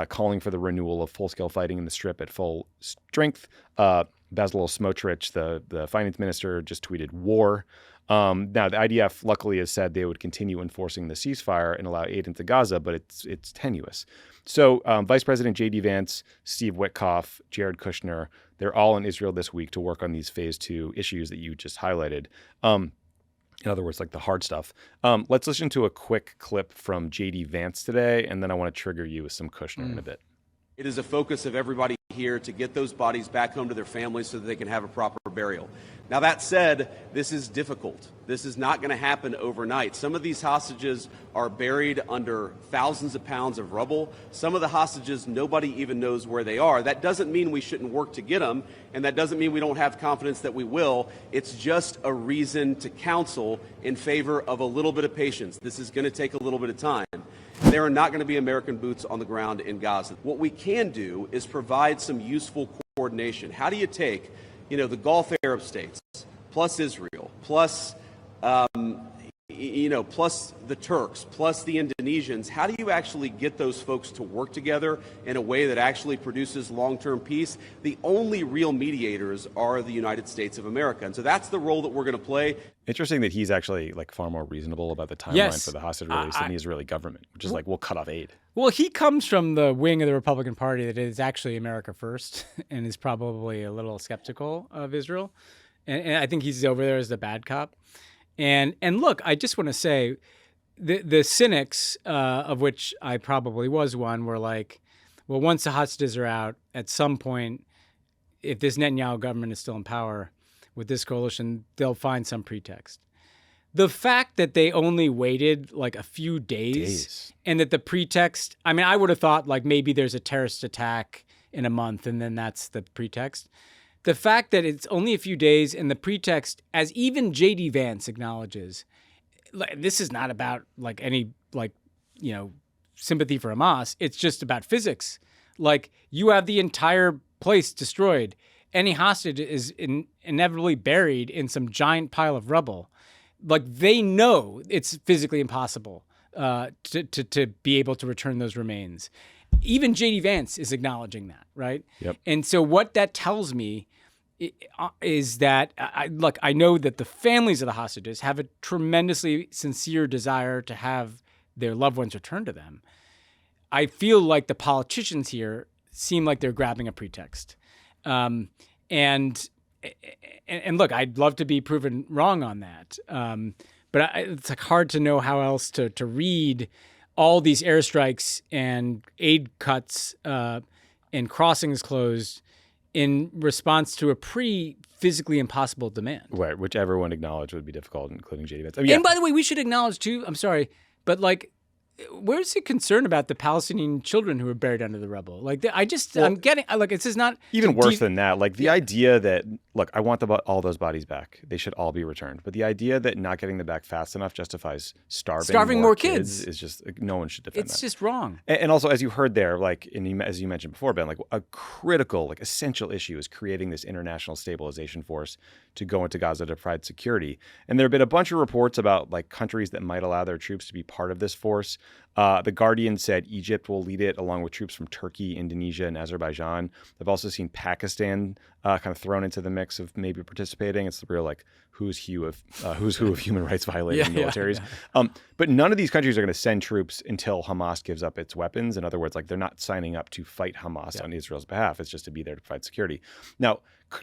Speaker 1: calling for the renewal of full-scale fighting in the Strip at full strength. Bezalel Smotrich, the finance minister, just tweeted war. Now, the IDF luckily has said they would continue enforcing the ceasefire and allow aid into Gaza, but it's tenuous. So Vice President J.D. Vance, Steve Witkoff, Jared Kushner, they're all in Israel this week to work on these phase 2 issues that you just highlighted. In other words, like the hard stuff. Let's listen to a quick clip from J.D. Vance today, and then I want to trigger you with some Kushner in a bit.
Speaker 8: It is a focus of everybody here to get those bodies back home to their families so that they can have a proper burial. Now, that said, this is difficult. This is not going to happen overnight. Some of these hostages are buried under thousands of pounds of rubble. Some of the hostages, nobody even knows where they are. That doesn't mean we shouldn't work to get them, and that doesn't mean we don't have confidence that we will. It's just a reason to counsel in favor of a little bit of patience. This is going to take a little bit of time. There are not going to be American boots on the ground in Gaza. What we can do is provide some useful coordination. How do you take the Gulf Arab states, plus Israel, plus, plus the Turks, plus the Indonesians? How do you actually get those folks to work together in a way that actually produces long-term peace? The only real mediators are the United States of America. And so that's the role that we're going to play.
Speaker 1: Interesting that he's actually far more reasonable about the timeline for the hostage release than the Israeli government, which is we'll cut off aid.
Speaker 2: Well, he comes from the wing of the Republican Party that is actually America first and is probably a little skeptical of Israel. And I think he's over there as the bad cop. And look, I just want to say the cynics, of which I probably was one, were like, well, once the hostages are out, at some point, if this Netanyahu government is still in power with this coalition, they'll find some pretext. The fact that they only waited a few days and that the pretext, I would have thought maybe there's a terrorist attack in a month and then that's the pretext. The fact that it's only a few days and the pretext, as even J.D. Vance acknowledges, this is not about any sympathy for Hamas. It's just about physics. You have the entire place destroyed. Any hostage is inevitably buried in some giant pile of rubble. They know it's physically impossible to be able to return those remains. Even J.D. Vance is acknowledging that, right?
Speaker 1: Yep.
Speaker 2: And so what that tells me is that, I know that the families of the hostages have a tremendously sincere desire to have their loved ones returned to them. I feel like the politicians here seem like they're grabbing a pretext. And look, I'd love to be proven wrong on that. But it's hard to know how else to read all these airstrikes and aid cuts and crossings closed in response to a pretty physically impossible demand.
Speaker 1: Right, which everyone acknowledged would be difficult, including J.D. Vance.
Speaker 2: And by the way, we should acknowledge too, I'm sorry, but where's the concern about the Palestinian children who are buried under the rubble? I'm getting, this is not...
Speaker 1: Even worse than that, the idea that, I want all those bodies back. They should all be returned. But the idea that not getting them back fast enough justifies starving more kids is just, no one should defend that.
Speaker 2: It's just wrong.
Speaker 1: And also, as you heard there, as you mentioned before, Ben, a critical, essential issue is creating this international stabilization force to go into Gaza to provide security. And there have been a bunch of reports about, countries that might allow their troops to be part of this force. The Guardian said Egypt will lead it along with troops from Turkey, Indonesia, and Azerbaijan. They've also seen Pakistan kind of thrown into the mix of maybe participating. It's the real who's who of human rights violating militaries. Yeah. But none of these countries are going to send troops until Hamas gives up its weapons. In other words, they're not signing up to fight Hamas on Israel's behalf. It's just to be there to provide security. Now,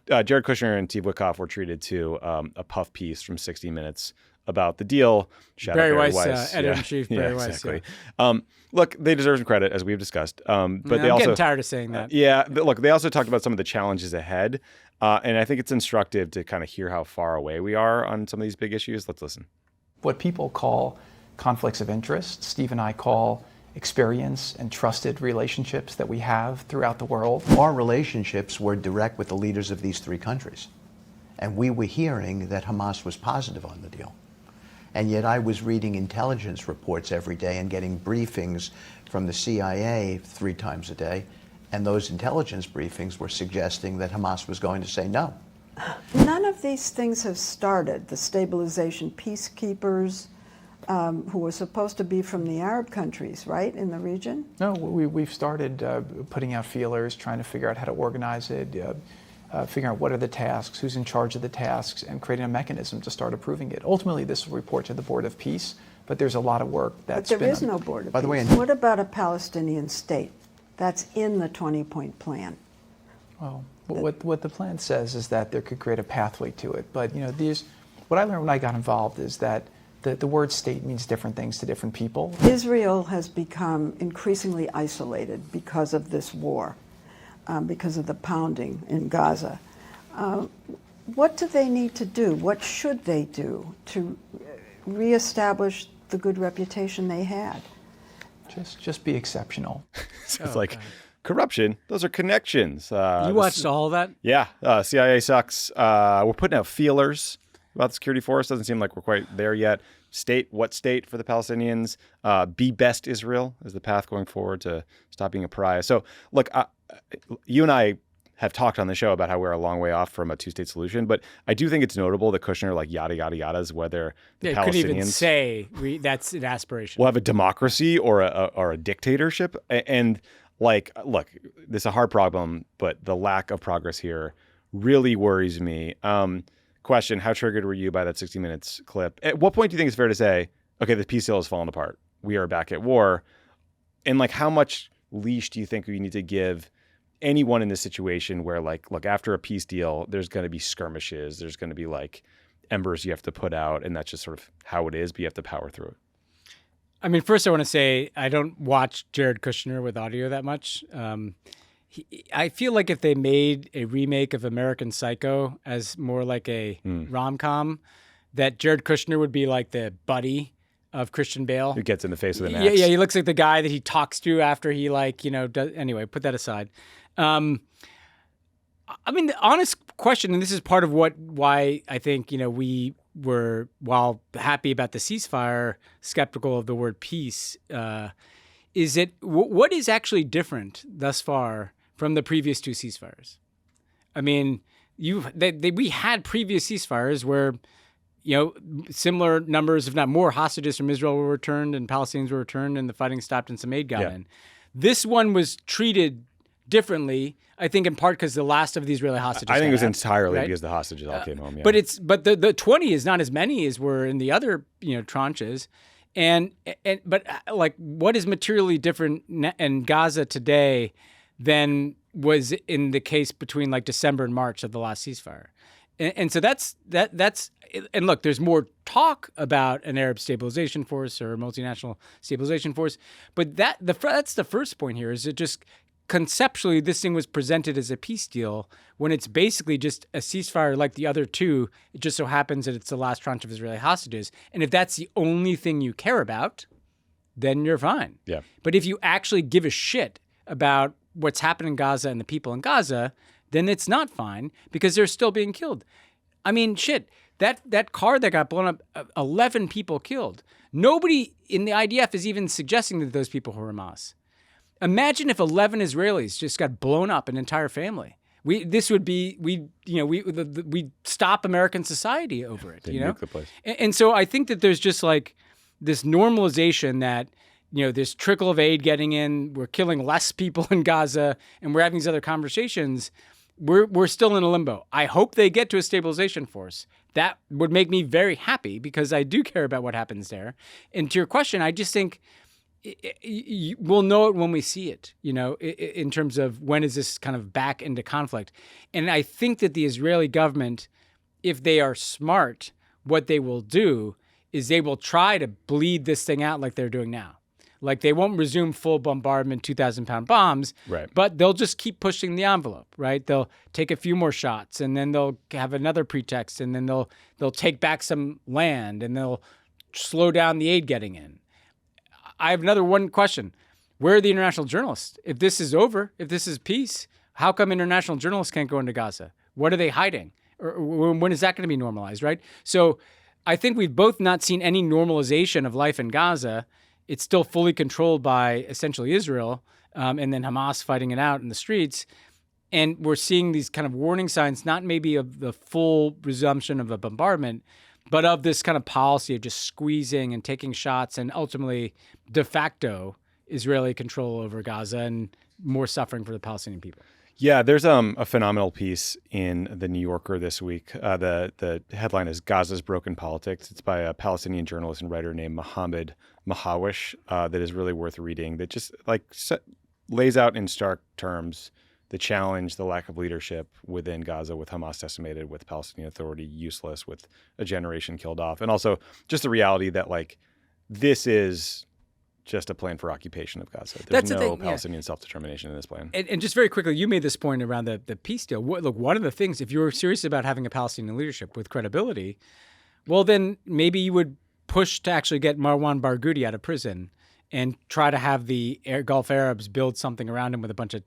Speaker 1: Jared Kushner and Steve Witkoff were treated to a puff piece from 60 Minutes about the deal.
Speaker 2: Barry Weiss. Editor-in-Chief Barry Weiss.
Speaker 1: Exactly. Look, they deserve some credit, as we've discussed. But
Speaker 2: I'm
Speaker 1: they also
Speaker 2: getting tired of saying that.
Speaker 1: Look, they also talked about some of the challenges ahead. And I think it's instructive to kind of hear how far away we are on some of these big issues. Let's listen.
Speaker 9: What people call conflicts of interest, Steve and I call experience and trusted relationships that we have throughout the world.
Speaker 10: Our relationships were direct with the leaders of these three countries. And we were hearing that Hamas was positive on the deal. And yet I was reading intelligence reports every day and getting briefings from the CIA 3 times a day. And those intelligence briefings were suggesting that Hamas was going to say no.
Speaker 11: None of these things have started. The stabilization peacekeepers, who were supposed to be from the Arab countries, right, in the region?
Speaker 9: No, we've started putting out feelers, trying to figure out how to organize it, figuring out what are the tasks, who's in charge of the tasks, and creating a mechanism to start approving it. Ultimately, this will report to the Board of Peace, but there's a lot of work that's been...
Speaker 11: But there is no Board of Peace. By the way, what about a Palestinian state? That's in the 20-point plan.
Speaker 9: Well, what the plan says is that there could create a pathway to it. But, what I learned when I got involved is that the word state means different things to different people.
Speaker 11: Israel has become increasingly isolated because of this war, because of the pounding in Gaza. what do they need to do? What should they do to reestablish the good reputation they had?
Speaker 9: Just be exceptional.
Speaker 1: So it's like corruption. Those are connections.
Speaker 2: You watched all that?
Speaker 1: Yeah. CIA sucks. We're putting out feelers about the security force. Doesn't seem like we're quite there yet. What state for the Palestinians? Be best Israel is the path going forward to stop being a pariah. So look, you and I have talked on the show about how we're a long way off from a two-state solution, but I do think it's notable that Kushner, like yada, yada, yada, is whether the Palestinians
Speaker 2: couldn't even say that's an aspiration.
Speaker 1: will have a democracy or a dictatorship. And like, look, this is a hard problem, but the lack of progress here really worries me. Question, how triggered were you by that 60 Minutes clip? At what point do you think it's fair to say, okay, the peace deal has fallen apart. We are back at war. And like, how much leash do you think we need to give anyone in this situation where, like, look, after a peace deal, there's going to be skirmishes, there's going to be like embers you have to put out, and that's just sort of how it is, but you have to power through it.
Speaker 2: I mean, first I want to say I don't watch Jared Kushner with audio that much. I feel like if they made a remake of American Psycho as more like a rom-com, that Jared Kushner would be like the buddy of Christian Bale.
Speaker 1: Who gets in the face with an axe.
Speaker 2: Yeah, he looks like the guy that he talks to after he does. Anyway, put that aside. I mean, the honest question, and this is part of why I think, we were, while happy about the ceasefire, skeptical of the word peace, is it what is actually different thus far from the previous two ceasefires? I mean, we had previous ceasefires where, similar numbers, if not more, hostages from Israel were returned and Palestinians were returned and the fighting stopped and some aid got in. This one was treated differently, I think, in part because the last of the Israeli hostages.
Speaker 1: I think it was
Speaker 2: out,
Speaker 1: entirely
Speaker 2: right?
Speaker 1: because the hostages all came home. Yeah.
Speaker 2: But the 20 is not as many as were in the other tranches, but what is materially different in Gaza today than was in the case between like December and March of the last ceasefire, and so that's and look, there's more talk about an Arab stabilization force or a multinational stabilization force, but that's the first point here. Is it just conceptually, this thing was presented as a peace deal when it's basically just a ceasefire like the other two. It just so happens that it's the last tranche of Israeli hostages. And if that's the only thing you care about, then you're fine.
Speaker 1: Yeah.
Speaker 2: But if you actually give a shit about what's happening in Gaza and the people in Gaza, then it's not fine because they're still being killed. I mean, shit, that car that got blown up, 11 people killed. Nobody in the IDF is even suggesting that those people were Hamas. Imagine if 11 Israelis just got blown up, an entire family. We'd stop American society over it.
Speaker 1: Nuke the place.
Speaker 2: And so I think that there's just like this normalization that this trickle of aid getting in, we're killing less people in Gaza, and we're having these other conversations. We're still in a limbo. I hope they get to a stabilization force. That would make me very happy because I do care about what happens there. And to your question, I just think we'll know it when we see it, in terms of when is this kind of back into conflict. And I think that the Israeli government, if they are smart, what they will do is they will try to bleed this thing out like they're doing now. Like they won't resume full bombardment, 2,000-pound bombs,
Speaker 1: right?
Speaker 2: But they'll just keep pushing the envelope, right? They'll take a few more shots, and then they'll have another pretext, and then they'll take back some land, and they'll slow down the aid getting in. I have one question. Where are the international journalists? If this is over, if this is peace, how come international journalists can't go into Gaza? What are they hiding? Or when is that going to be normalized, right? So I think we've both not seen any normalization of life in Gaza. It's still fully controlled by essentially Israel, and then Hamas fighting it out in the streets. And we're seeing these kind of warning signs, not maybe of the full resumption of a bombardment, but of this kind of policy of just squeezing and taking shots and ultimately de facto Israeli control over Gaza and more suffering for the Palestinian people.
Speaker 1: Yeah, there's a phenomenal piece in The New Yorker this week. The headline is Gaza's Broken Politics. It's by a Palestinian journalist and writer named Mohammed Mahawish that is really worth reading. That just lays out in stark terms the challenge, the lack of leadership within Gaza, with Hamas decimated, with Palestinian Authority useless, with a generation killed off, and also just the reality that this is just a plan for occupation of Gaza. There's
Speaker 2: That's the
Speaker 1: no
Speaker 2: thing, yeah.
Speaker 1: Palestinian self-determination in this plan.
Speaker 2: And just very quickly, you made this point around the peace deal. Look, one of the things, if you're serious about having a Palestinian leadership with credibility, well, then maybe you would push to actually get Marwan Barghouti out of prison and try to have the Gulf Arabs build something around him with a bunch of,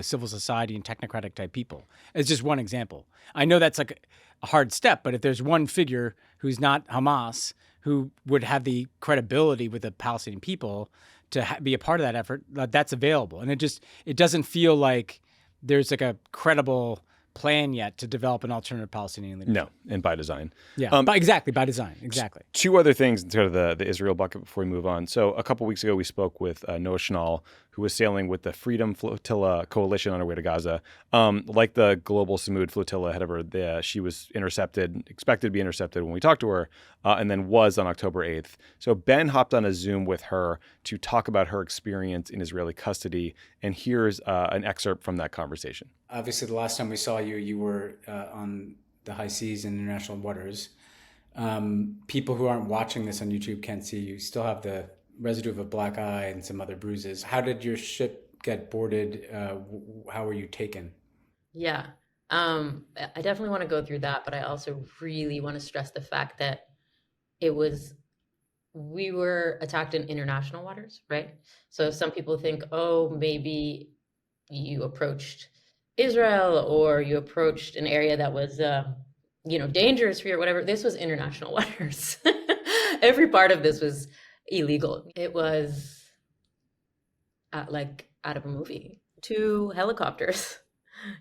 Speaker 2: civil society and technocratic type people. It's just one example. I know that's like a hard step, but if there's one figure who's not Hamas who would have the credibility with the Palestinian people to be a part of that effort, that's available. And it doesn't feel like there's like a credible plan yet to develop an alternative Palestinian leadership.
Speaker 1: No, and by design.
Speaker 2: Yeah, exactly, by design, exactly.
Speaker 1: Two other things in sort of the Israel bucket before we move on. So a couple weeks ago, we spoke with Noah Schnall, who was sailing with the Freedom Flotilla coalition on her way to Gaza. Like the global Samud flotilla ahead of her, she was expected to be intercepted when we talked to her, and then was on October 8th. So Ben hopped on a Zoom with her to talk about her experience in Israeli custody, and here's an excerpt from that conversation.
Speaker 2: Obviously, the last time we saw you, you were on the high seas in international waters. People who aren't watching this on YouTube can't see you still have the residue of a black eye and some other bruises. How did your ship get boarded? How were you taken?
Speaker 12: Yeah, I definitely want to go through that, but I also really want to stress the fact that we were attacked in international waters, right? So some people think, oh, maybe you approached Israel or you approached an area that was, dangerous for you or whatever. This was international waters. Every part of this was illegal. It was like out of a movie. 2 helicopters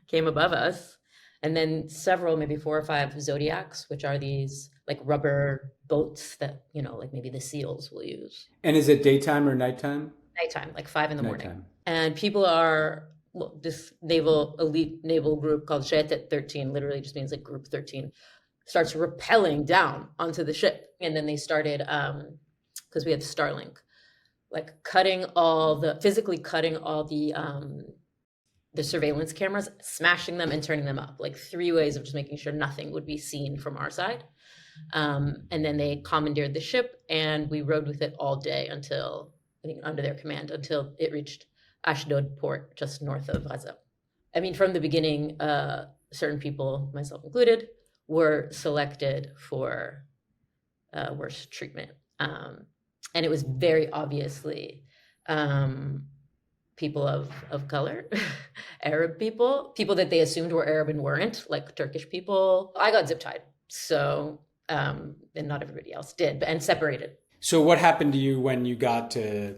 Speaker 12: came above us, and then several, maybe 4 or 5 Zodiacs, which are these like rubber boats that, like maybe the SEALs will use.
Speaker 2: And is it daytime or nighttime?
Speaker 12: Nighttime, like 5 in the morning.
Speaker 2: Nighttime.
Speaker 12: And people are, this elite naval group called Shetet 13, literally just means like group 13, starts rappelling down onto the ship. And then they started, because we had Starlink, like physically cutting all the surveillance cameras, smashing them and turning them up, like 3 ways of just making sure nothing would be seen from our side. And then they commandeered the ship, and we rode with it all day until, I think, under their command, until it reached Ashdod port, just north of Gaza. I mean, from the beginning, certain people, myself included, were selected for worse treatment. And it was very obviously people of color, Arab people that they assumed were Arab and weren't, like Turkish people. I got zip tied, so, and not everybody else did, and separated.
Speaker 2: So what happened to you when you got to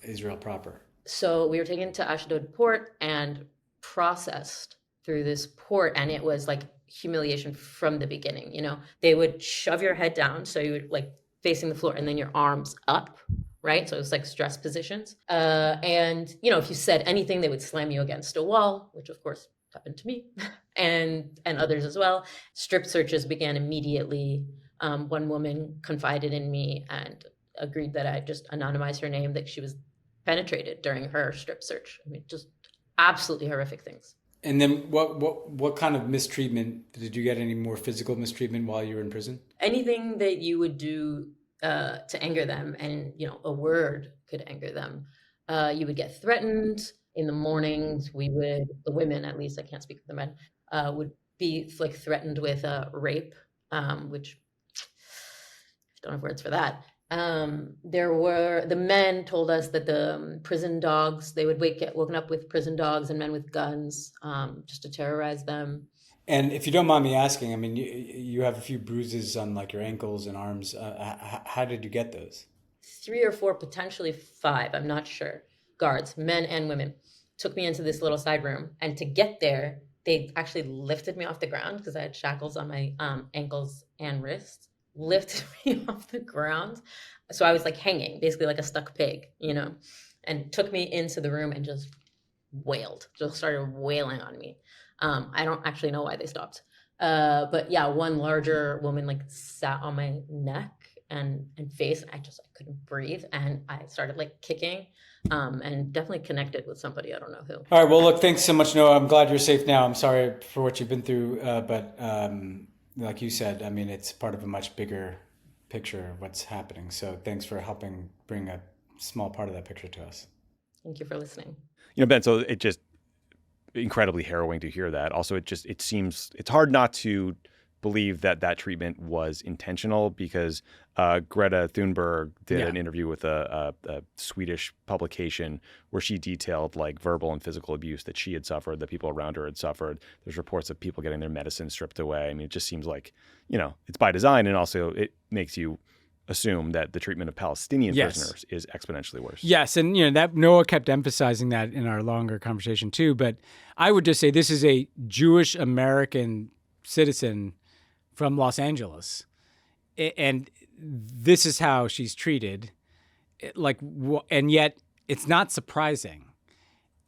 Speaker 2: Israel proper?
Speaker 12: So we were taken to Ashdod port and processed through this port, and it was like humiliation from the beginning. They would shove your head down, so you would like facing the floor, and then your arms up, right? So it was like stress positions. And if you said anything, they would slam you against a wall, which of course happened to me and others as well. Strip searches began immediately. One woman confided in me and agreed that I just anonymize her name, that she was penetrated during her strip search. I mean, just absolutely horrific things.
Speaker 2: And then what kind of mistreatment? Did you get any more physical mistreatment while you were in prison? Anything
Speaker 12: that you would do to anger them, and a word could anger them. You would get threatened in the mornings. The women, at least, I can't speak for the men, would be like threatened with rape, which I don't have words for that. The men told us that the prison dogs, they would get woken up with prison dogs and men with guns, just to terrorize them.
Speaker 2: And if you don't mind me asking, I mean, you have a few bruises on like your ankles and arms. How did you get those?
Speaker 12: 3 or 4, potentially 5, I'm not sure. Guards, men and women, took me into this little side room. And to get there, they actually lifted me off the ground because I had shackles on my ankles and wrists. Lifted me off the ground. So I was like hanging, basically like a stuck pig, and took me into the room and just started wailing on me. I don't actually know why they stopped. But yeah, one larger woman like sat on my neck and face. I couldn't breathe. And I started like kicking, and definitely connected with somebody. I don't know who.
Speaker 2: All right. Well, look, thanks so much, Noah. I'm glad you're safe now. I'm sorry for what you've been through. But like you said, I mean, it's part of a much bigger picture of what's happening. So thanks for helping bring a small part of that picture to us.
Speaker 12: Thank you for listening.
Speaker 1: Ben, so it just incredibly harrowing to hear that. Also, it seems it's hard not to believe that treatment was intentional, because Greta Thunberg did an interview with a Swedish publication where she detailed like verbal and physical abuse that she had suffered, that people around her had suffered. There's reports of people getting their medicine stripped away. I mean, it just seems like, it's by design, and also it makes you assume that the treatment of Palestinian prisoners is exponentially worse.
Speaker 2: Yes, and that Noah kept emphasizing that in our longer conversation too. But I would just say this is a Jewish American citizen from Los Angeles, and this is how she's treated. And yet it's not surprising,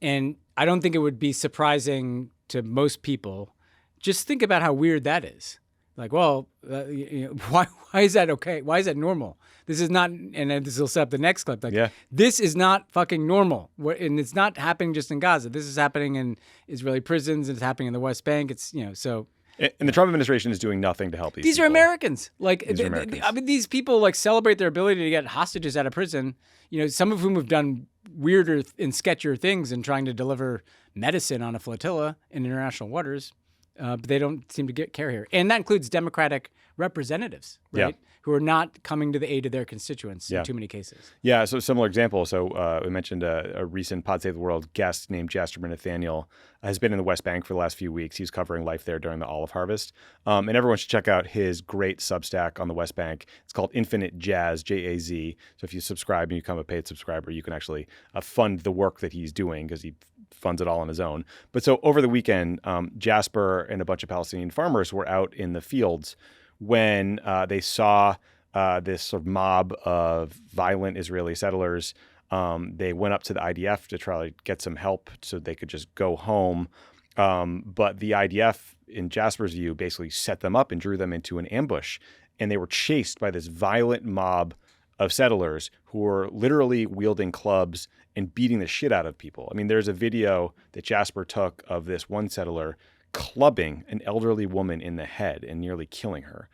Speaker 2: and I don't think it would be surprising to most people. Just think about how weird that is. Like, well, why is that okay? Why is that normal? This is not, and this will set up the next clip. This is not fucking normal. And it's not happening just in Gaza. This is happening in Israeli prisons. It's happening in the West Bank. It's, so.
Speaker 1: And the Trump administration is doing nothing to help these
Speaker 2: These
Speaker 1: people.
Speaker 2: are Americans.
Speaker 1: Americans.
Speaker 2: I mean, these people celebrate their ability to get hostages out of prison, some of whom have done weirder and sketchier things in trying to deliver medicine on a flotilla in international waters. But they don't seem to care here. And that includes Democratic representatives, right? Who are not coming to the aid of their constituents in too many cases.
Speaker 1: Yeah, so similar example. So we mentioned a recent Pod Save the World guest named Jasper Nathaniel has been in the West Bank for the last few weeks. He's covering life there during the olive harvest. And everyone should check out his great Substack on the West Bank. It's called Infinite Jazz, Jaz. So if you subscribe and you become a paid subscriber, you can actually fund the work that he's doing, because he funds it all on his own. But so over the weekend, Jasper and a bunch of Palestinian farmers were out in the fields when they saw this sort of mob of violent Israeli settlers. They went up to the IDF to try to get some help so they could just go home. But the IDF, in Jasper's view, basically set them up and drew them into an ambush. And they were chased by this violent mob of settlers who were literally wielding clubs and beating the shit out of people. I mean, there's a video that Jasper took of this one settler clubbing an elderly woman in the head and nearly killing her.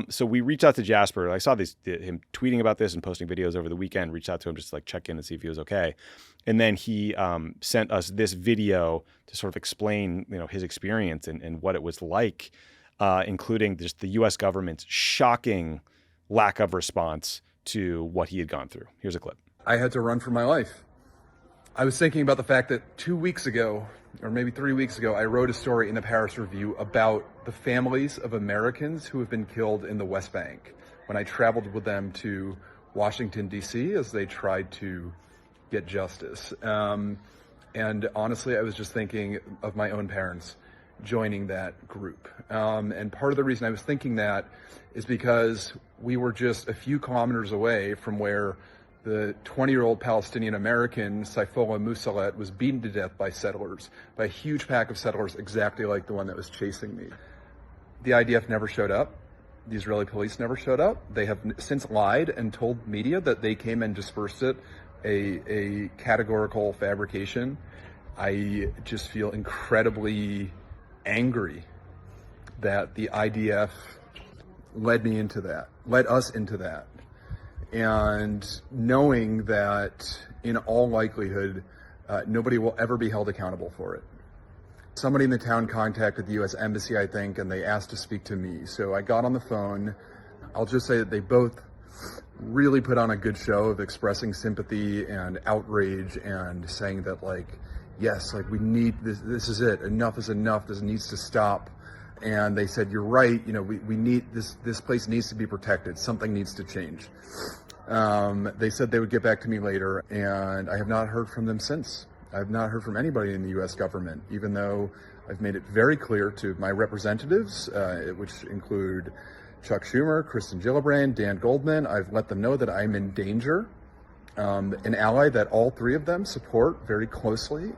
Speaker 1: So we reached out to Jasper. I saw him tweeting about this and posting videos over the weekend. Reached out to him just to check in and see if he was okay. And then he sent us this video to sort of explain, his experience and what it was like, including just the U.S. government's shocking lack of response to what he had gone through. Here's a clip.
Speaker 13: I had to run for my life. I was thinking about the fact that 2 weeks ago, or maybe 3 weeks ago, I wrote a story in the Paris Review about the families of Americans who have been killed in the West Bank when I traveled with them to Washington, D.C. as they tried to get justice. And honestly, I was just thinking of my own parents joining that group. And part of the reason I was thinking that is because we were just a few kilometers away from where the 20-year-old Palestinian American Saifullah Musalet was beaten to death by settlers, by a huge pack of settlers exactly like the one that was chasing me. The IDF never showed up. The Israeli police never showed up. They have since lied and told media that they came and dispersed it, a categorical fabrication. I just feel incredibly angry that the IDF led us into that. And knowing that in all likelihood, nobody will ever be held accountable for it. Somebody in the town contacted the U.S. Embassy, I think, and they asked to speak to me. So I got on the phone. I'll just say that they both really put on a good show of expressing sympathy and outrage and saying that, yes, we need this. This is it. Enough is enough. This needs to stop. And they said, you're right. We need this place needs to be protected. Something needs to change. They said they would get back to me later, and I have not heard from them since. I have not heard from anybody in the U.S. government, even though I've made it very clear to my representatives, which include Chuck Schumer, Kristen Gillibrand, Dan Goldman. I've let them know that I'm in danger. An ally that all three of them support very closely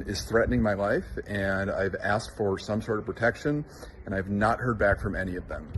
Speaker 13: is threatening my life, and I've asked for some sort of protection, and I've not heard back from any of them.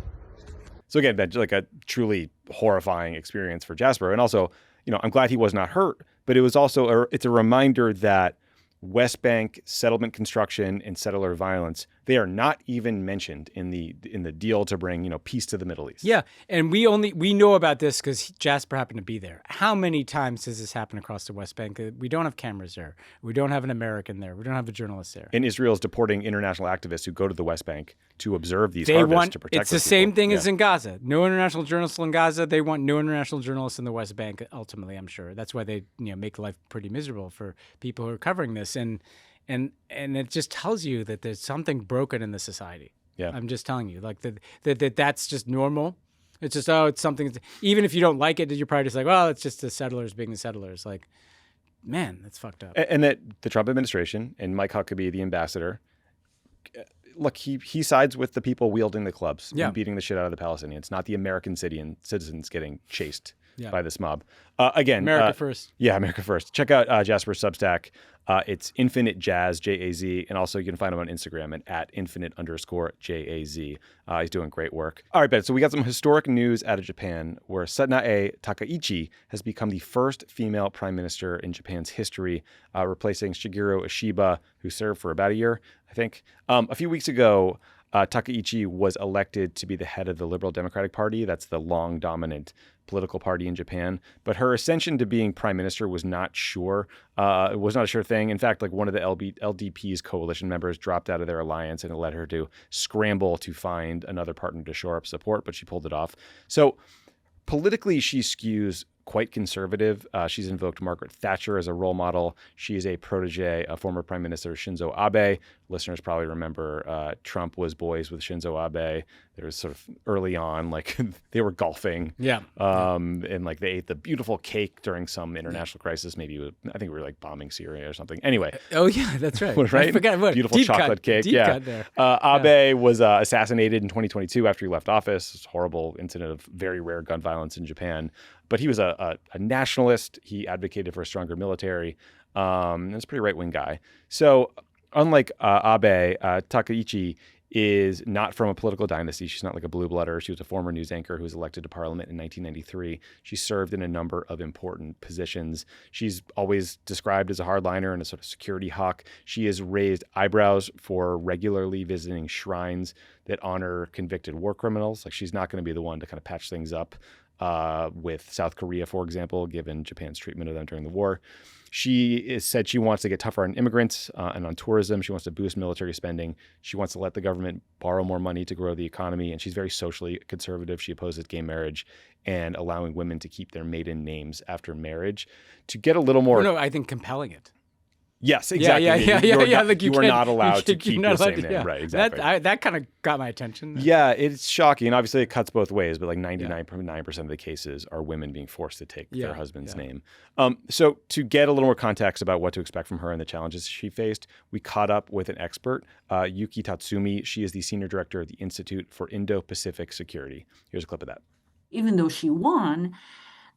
Speaker 1: So again, Ben, a truly horrifying experience for Jasper. And also, I'm glad he was not hurt, but it was also it's a reminder that West Bank settlement construction and settler violence They are not even mentioned in the deal to bring, peace to the Middle East.
Speaker 2: Yeah, and we know about this because Jasper happened to be there. How many times does this happen across the West Bank? We don't have cameras there. We don't have an American there. We don't have a journalist there.
Speaker 1: And Israel is deporting international activists who go to the West Bank to observe these harvests to protect.
Speaker 2: It's the same thing as in Gaza. No international journalists in Gaza. They want no international journalists in the West Bank. Ultimately, I'm sure that's why they make life pretty miserable for people who are covering this. And it just tells you that there's something broken in the society.
Speaker 1: Yeah,
Speaker 2: I'm just telling you, like that's just normal. It's just it's something. Even if you don't like it, you're probably just like, well, it's just the settlers being the settlers. Like, man, that's fucked up.
Speaker 1: And that the Trump administration and Mike Huckabee, the ambassador, look, he sides with the people wielding the clubs and beating the shit out of the Palestinians, not the American citizens getting chased by this mob. Again,
Speaker 2: America first.
Speaker 1: Yeah, America first. Check out Jasper's Substack. It's Infinite Jazz, Jaz, and also you can find him on Instagram at @infinite_Jaz. He's doing great work. All right, Ben, so we got some historic news out of Japan where Sanae Takaichi has become the first female prime minister in Japan's history, replacing Shigeru Ishiba, who served for about a year, I think. A few weeks ago, Takaichi was elected to be the head of the Liberal Democratic Party. That's the long dominant political party in Japan. But her ascension to being prime minister was not sure. It was not a sure thing. In fact, like one of the LDP's coalition members dropped out of their alliance, and it led her to scramble to find another partner to shore up support, but she pulled it off. So politically, she skews quite conservative. She's invoked Margaret Thatcher as a role model. She is a protege of former Prime Minister Shinzo Abe. Listeners probably remember Trump was boys with Shinzo Abe. There was sort of early on, like they were golfing.
Speaker 2: Yeah.
Speaker 1: And like they ate the beautiful cake during some international crisis. Maybe I think we were like bombing Syria or something. Anyway.
Speaker 2: Oh yeah, that's right.
Speaker 1: Right?
Speaker 2: I forgot what
Speaker 1: Beautiful chocolate cake.
Speaker 2: Deep cut there.
Speaker 1: Abe was assassinated in 2022 after he left office. It's a horrible incident of very rare gun violence in Japan. But he was a nationalist. He advocated for a stronger military. He's a pretty right-wing guy. So unlike Abe, Takaichi is not from a political dynasty. She's not like a blue blooder. She was a former news anchor who was elected to parliament in 1993. She served in a number of important positions. She's always described as a hardliner and a sort of security hawk. She has raised eyebrows for regularly visiting shrines that honor convicted war criminals. Like she's not going to be the one to kind of patch things up with South Korea, for example, given Japan's treatment of them during the war. She has said she wants to get tougher on immigrants and on tourism. She wants to boost military spending. She wants to let the government borrow more money to grow the economy. And she's very socially conservative. She opposes gay marriage and allowing women to keep their maiden names after marriage. To get a little more...
Speaker 2: No, I think compelling it.
Speaker 1: Yes, exactly.
Speaker 2: Yeah. Like
Speaker 1: you are not allowed to keep your same name.
Speaker 2: Yeah.
Speaker 1: Right, exactly.
Speaker 2: That kind of got my attention.
Speaker 1: Yeah, it's shocking. And obviously it cuts both ways, but like 99.9% of the cases are women being forced to take their husband's name. So to get a little more context about what to expect from her and the challenges she faced, we caught up with an expert, Yuki Tatsumi. She is the senior director of the Institute for Indo-Pacific Security. Here's a clip of that.
Speaker 14: Even though she won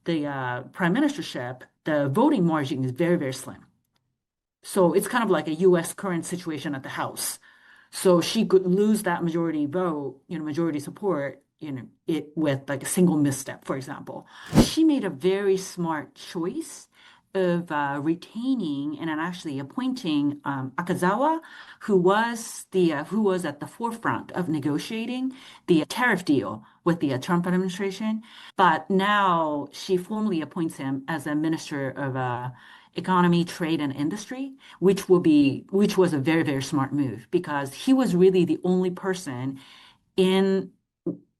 Speaker 14: the prime ministership, the voting margin is very, very slim. So it's kind of like a U.S. current situation at the House. So she could lose that majority vote, majority support, it with like a single misstep, for example. She made a very smart choice of retaining and actually appointing Akazawa, who was at the forefront of negotiating the tariff deal with the Trump administration. But now she formally appoints him as a minister of Economy, Trade, and Industry, which was a very, very smart move because he was really the only person in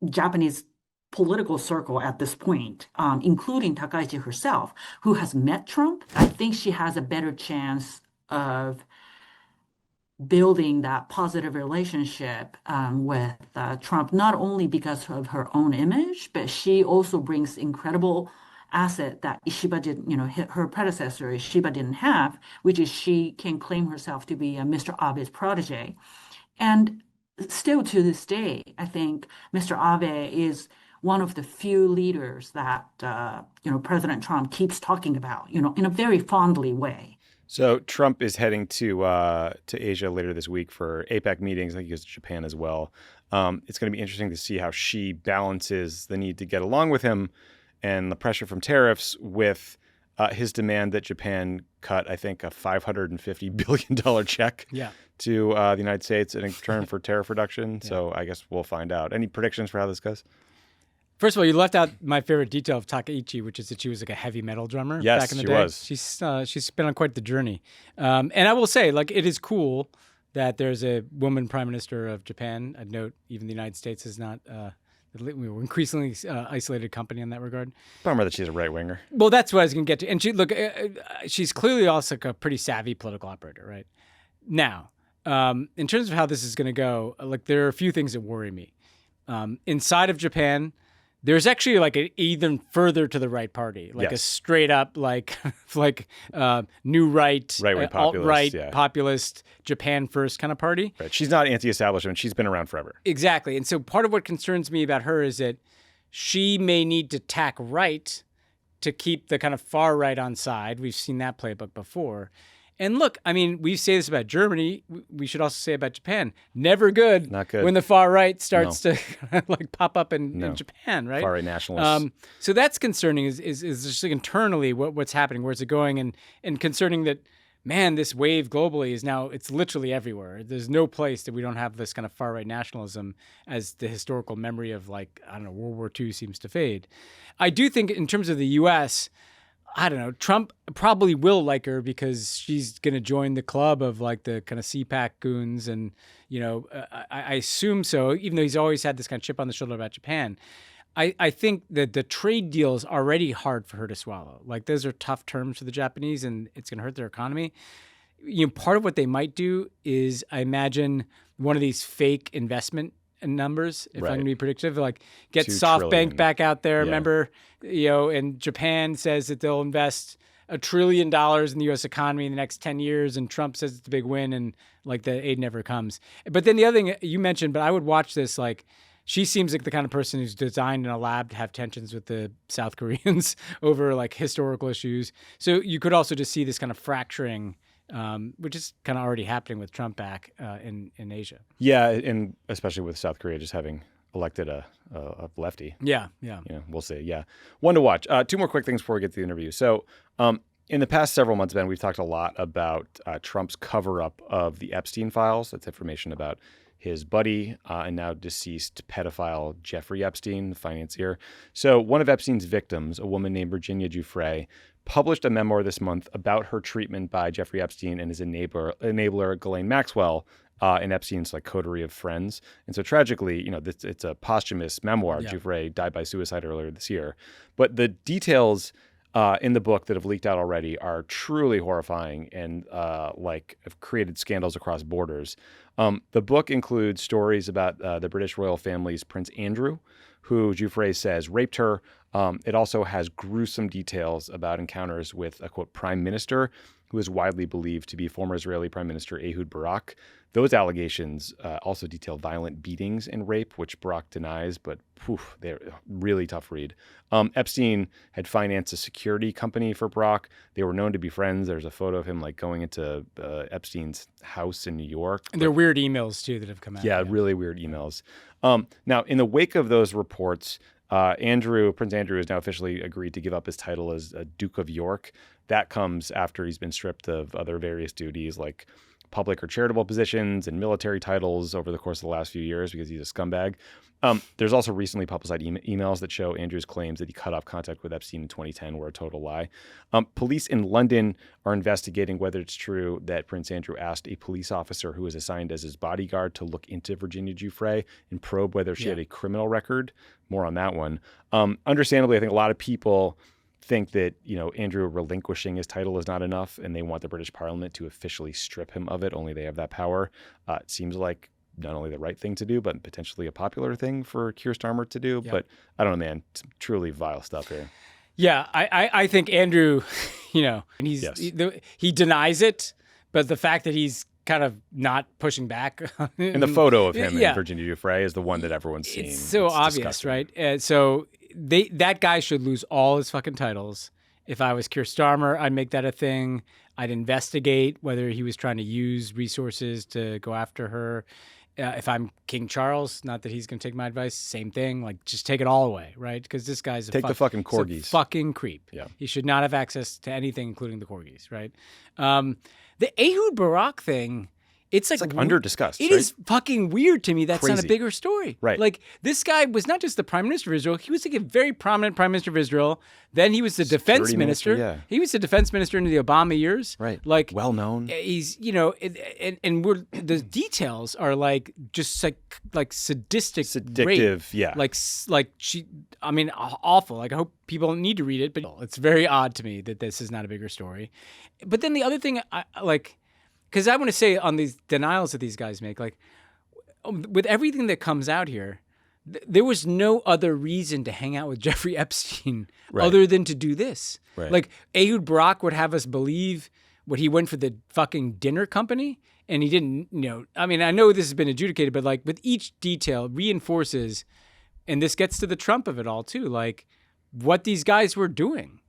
Speaker 14: Japanese political circle at this point, including Takaichi herself, who has met Trump. I think she has a better chance of building that positive relationship with Trump, not only because of her own image, but she also brings incredible asset that Ishiba didn't, her predecessor Ishiba didn't have, which is she can claim herself to be Mr. Abe's protege. And still to this day, I think Mr. Abe is one of the few leaders that, President Trump keeps talking about, in a very fondly way.
Speaker 1: So Trump is heading to Asia later this week for APEC meetings. I think he goes to Japan as well. It's going to be interesting to see how she balances the need to get along with him and the pressure from tariffs with his demand that Japan cut, I think, a $550 billion check to the United States in return for tariff reduction. So I guess we'll find out. Any predictions for how this goes?
Speaker 2: First of all, you left out my favorite detail of Takaichi, which is that she was like a heavy metal drummer back in the day.
Speaker 1: Was.
Speaker 2: She's been on quite the journey. And I will say, like, it is cool that there's a woman prime minister of Japan. I'd note even the United States is not we were increasingly isolated company in that regard.
Speaker 1: Bummer that she's a right winger.
Speaker 2: Well, that's what I was going to get to. And she's clearly also like a pretty savvy political operator, right? Now, in terms of how this is going to go, like there are a few things that worry me. Inside of Japan, there's actually like an even further to the right party, like a straight up like new right, alt-right, populist, Japan first kind of party.
Speaker 1: Right. She's not anti-establishment. She's been around forever.
Speaker 2: Exactly. And so part of what concerns me about her is that she may need to tack right to keep the kind of far right on side. We've seen that playbook before. And look, I mean, we say this about Germany. We should also say about Japan. Never good.
Speaker 1: Not good.
Speaker 2: When the far right starts to like pop up in Japan, right?
Speaker 1: Far right nationalists.
Speaker 2: So that's concerning. Is just like internally what's happening, where's it going, and concerning that. Man, this wave globally is now, it's literally everywhere. There's no place that we don't have this kind of far right nationalism as the historical memory of like, I don't know, World War II seems to fade. I do think in terms of the U.S., I don't know, Trump probably will like her because she's going to join the club of like the kind of CPAC goons. And, you know, I assume so, even though he's always had this kind of chip on the shoulder about Japan. I think that the trade deal is already hard for her to swallow. Like those are tough terms for the Japanese and it's going to hurt their economy. You know, part of what they might do is I imagine one of these fake investment numbers, if I'm going to be predictive, like get SoftBank back out there. Remember, you know, and Japan says that they'll invest $1 trillion in the U.S. economy in the next 10 years, and Trump says it's a big win, and like the aid never comes. But then the other thing you mentioned, but I would watch this, like she seems like the kind of person who's designed in a lab to have tensions with the South Koreans over like historical issues. So you could also just see this kind of fracturing, which is kind of already happening with Trump back in Asia.
Speaker 1: Yeah, and especially with South Korea just having elected a lefty.
Speaker 2: Yeah.
Speaker 1: We'll see. Yeah. One to watch. Two more quick things before we get to the interview. So in the past several months, Ben, we've talked a lot about Trump's cover-up of the Epstein files. That's information about his buddy and now deceased pedophile Jeffrey Epstein, the financier. So one of Epstein's victims, a woman named Virginia Giuffre, published a memoir this month about her treatment by Jeffrey Epstein and his enabler Ghislaine Maxwell in Epstein's like coterie of friends. And so tragically, you know, it's a posthumous memoir. Yeah. Giuffre died by suicide earlier this year. But the details in the book that have leaked out already are truly horrifying and like have created scandals across borders. The book includes stories about the British royal family's Prince Andrew, who Giuffre says raped her. It also has gruesome details about encounters with a, quote, prime minister who is widely believed to be former Israeli Prime Minister Ehud Barak. Those allegations also detail violent beatings and rape, which Barak denies, but they're a really tough read. Epstein had financed a security company for Barak. They were known to be friends. There's a photo of him like going into Epstein's house in New York.
Speaker 2: And there are weird emails too that have come out.
Speaker 1: Yeah, really weird emails. Now, in the wake of those reports, Prince Andrew has now officially agreed to give up his title as Duke of York. That comes after he's been stripped of other various duties like public or charitable positions and military titles over the course of the last few years because he's a scumbag. There's also recently publicized emails that show Andrew's claims that he cut off contact with Epstein in 2010 were a total lie. Police in London are investigating whether it's true that Prince Andrew asked a police officer who was assigned as his bodyguard to look into Virginia Giuffre and probe whether she had a criminal record. More on that one. Understandably, I think a lot of people think that, you know, Andrew relinquishing his title is not enough and they want the British Parliament to officially strip him of it. Only they have that power. It seems like not only the right thing to do, but potentially a popular thing for Keir Starmer to do. Yep. But I don't know, man, it's truly vile stuff here.
Speaker 2: Yeah, I think Andrew, you know, he denies it, but the fact that he's kind of not pushing back.
Speaker 1: And the photo of him and Virginia Giuffre is the one that everyone's seen.
Speaker 2: It's so obvious, disgusting. Right? So that guy should lose all his fucking titles. If I was Keir Starmer, I'd make that a thing. I'd investigate whether he was trying to use resources to go after her. If I'm King Charles, not that he's going to take my advice, same thing. Like, just take it all away, right? Because this guy's
Speaker 1: the fucking corgis.
Speaker 2: He's a fucking creep.
Speaker 1: Yeah.
Speaker 2: He should not have access to anything, including the corgis, right? The Ehud Barak thing, it's like
Speaker 1: under discussed.
Speaker 2: It is fucking weird to me. That's not a bigger story.
Speaker 1: Right.
Speaker 2: Like, this guy was not just the prime minister of Israel. He was like a very prominent prime minister of Israel. Then he was the defense minister.
Speaker 1: Yeah.
Speaker 2: He was the defense minister in the Obama years.
Speaker 1: Right.
Speaker 2: Like,
Speaker 1: well known.
Speaker 2: He's, and we're the details are like just like sadistic,
Speaker 1: Addictive.
Speaker 2: rape.
Speaker 1: Yeah.
Speaker 2: Like she. I mean, awful. Like, I hope people need to read it, but it's very odd to me that this is not a bigger story. But then the other thing, I like. Because I want to say on these denials that these guys make, like, with everything that comes out here, there was no other reason to hang out with Jeffrey Epstein other than to do this.
Speaker 1: Right.
Speaker 2: Like, Ehud Barak would have us believe what he went for the fucking dinner company, and he didn't, I mean, I know this has been adjudicated, but like with each detail reinforces, and this gets to the Trump of it all too, like what these guys were doing.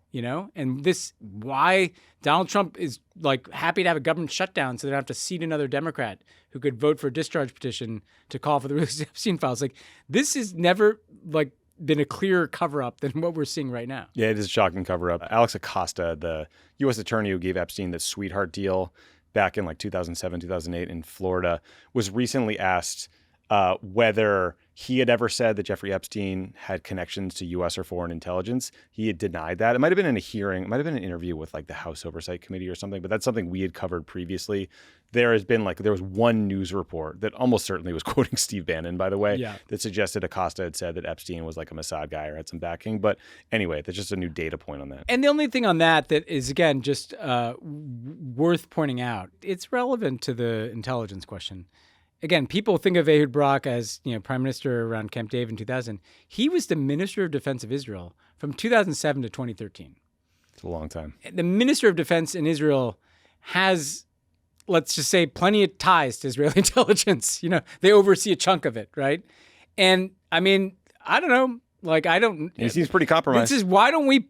Speaker 2: And why Donald Trump is like happy to have a government shutdown so they don't have to seat another Democrat who could vote for a discharge petition to call for the release of Epstein files. Like, this has never like been a clearer cover up than what we're seeing right now.
Speaker 1: Yeah, it is a shocking cover up. Alex Acosta, the U.S. attorney who gave Epstein the sweetheart deal back in like 2007, 2008 in Florida, was recently asked whether he had ever said that Jeffrey Epstein had connections to U.S. or foreign intelligence. He had denied that. It might have been in a hearing. It might have been an interview with like the House Oversight Committee or something, but that's something we had covered previously. There was one news report that almost certainly was quoting Steve Bannon, by the way, that suggested Acosta had said that Epstein was like a Mossad guy or had some backing. But anyway, that's just a new data point on that.
Speaker 2: And the only thing on that is, again, just worth pointing out, it's relevant to the intelligence question. Again, people think of Ehud Barak as, prime minister around Camp David in 2000. He was the minister of defense of Israel from 2007 to 2013.
Speaker 1: It's a long time.
Speaker 2: The minister of defense in Israel has, let's just say, plenty of ties to Israeli intelligence. They oversee a chunk of it, right? And I mean, I don't know. Like,
Speaker 1: He seems pretty compromised.
Speaker 2: This is why don't we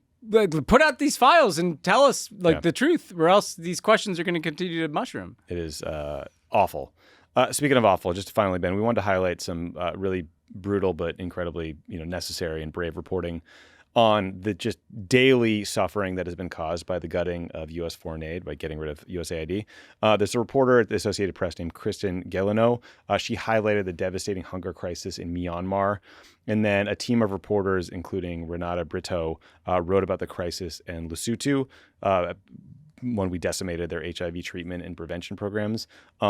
Speaker 2: put out these files and tell us the truth, or else these questions are going to continue to mushroom.
Speaker 1: It is awful. Speaking of awful, just finally, Ben, we wanted to highlight some really brutal but incredibly necessary and brave reporting on the just daily suffering that has been caused by the gutting of U.S. foreign aid by getting rid of USAID. There's a reporter at the Associated Press named Kristen Gelino. She highlighted the devastating hunger crisis in Myanmar. And then a team of reporters, including Renata Brito, wrote about the crisis in Lesotho, when we decimated their HIV treatment and prevention programs.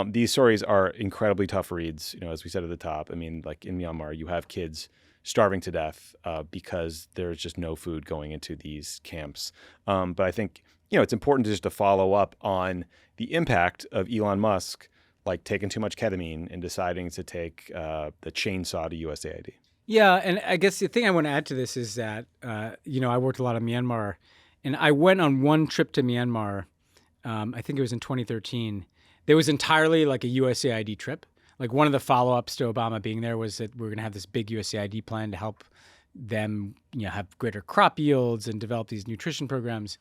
Speaker 1: These stories are incredibly tough reads. As we said at the top, I mean, like in Myanmar, you have kids starving to death because there's just no food going into these camps. But I think, it's important just to follow up on the impact of Elon Musk, like taking too much ketamine and deciding to take the chainsaw to USAID.
Speaker 2: Yeah, and I guess the thing I want to add to this is that, I worked a lot in Myanmar. And I went on one trip to Myanmar, I think it was in 2013. There was entirely like a USAID trip. Like, one of the follow-ups to Obama being there was that we're going to have this big USAID plan to help them, have greater crop yields and develop these nutrition programs.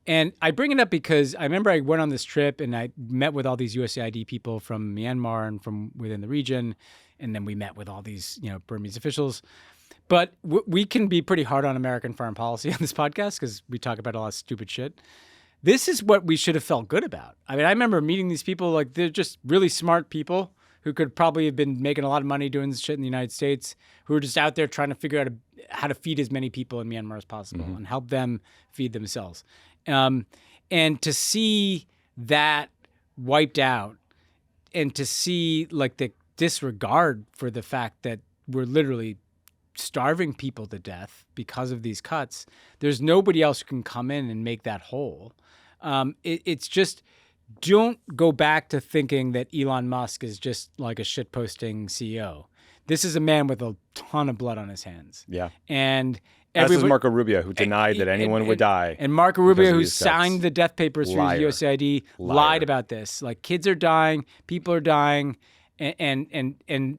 Speaker 2: And I bring it up because I remember I went on this trip and I met with all these USAID people from Myanmar and from within the region. And then we met with all these, Burmese officials. But we can be pretty hard on American foreign policy on this podcast because we talk about a lot of stupid shit. This is what we should have felt good about. I mean, I remember meeting these people, like, they're just really smart people who could probably have been making a lot of money doing this shit in the United States, who are just out there trying to figure out how to feed as many people in Myanmar as possible and help them feed themselves. And to see that wiped out and to see, like, the disregard for the fact that we're literally starving people to death because of these cuts, there's nobody else who can come in and make that whole. It's just, don't go back to thinking that Elon Musk is just like a shitposting CEO. This is a man with a ton of blood on his hands.
Speaker 1: Yeah.
Speaker 2: And
Speaker 1: as is Marco Rubio, who denied that anyone would die.
Speaker 2: And Marco Rubio, who signed the death papers for USAID, lied about this. Like, kids are dying, people are dying, and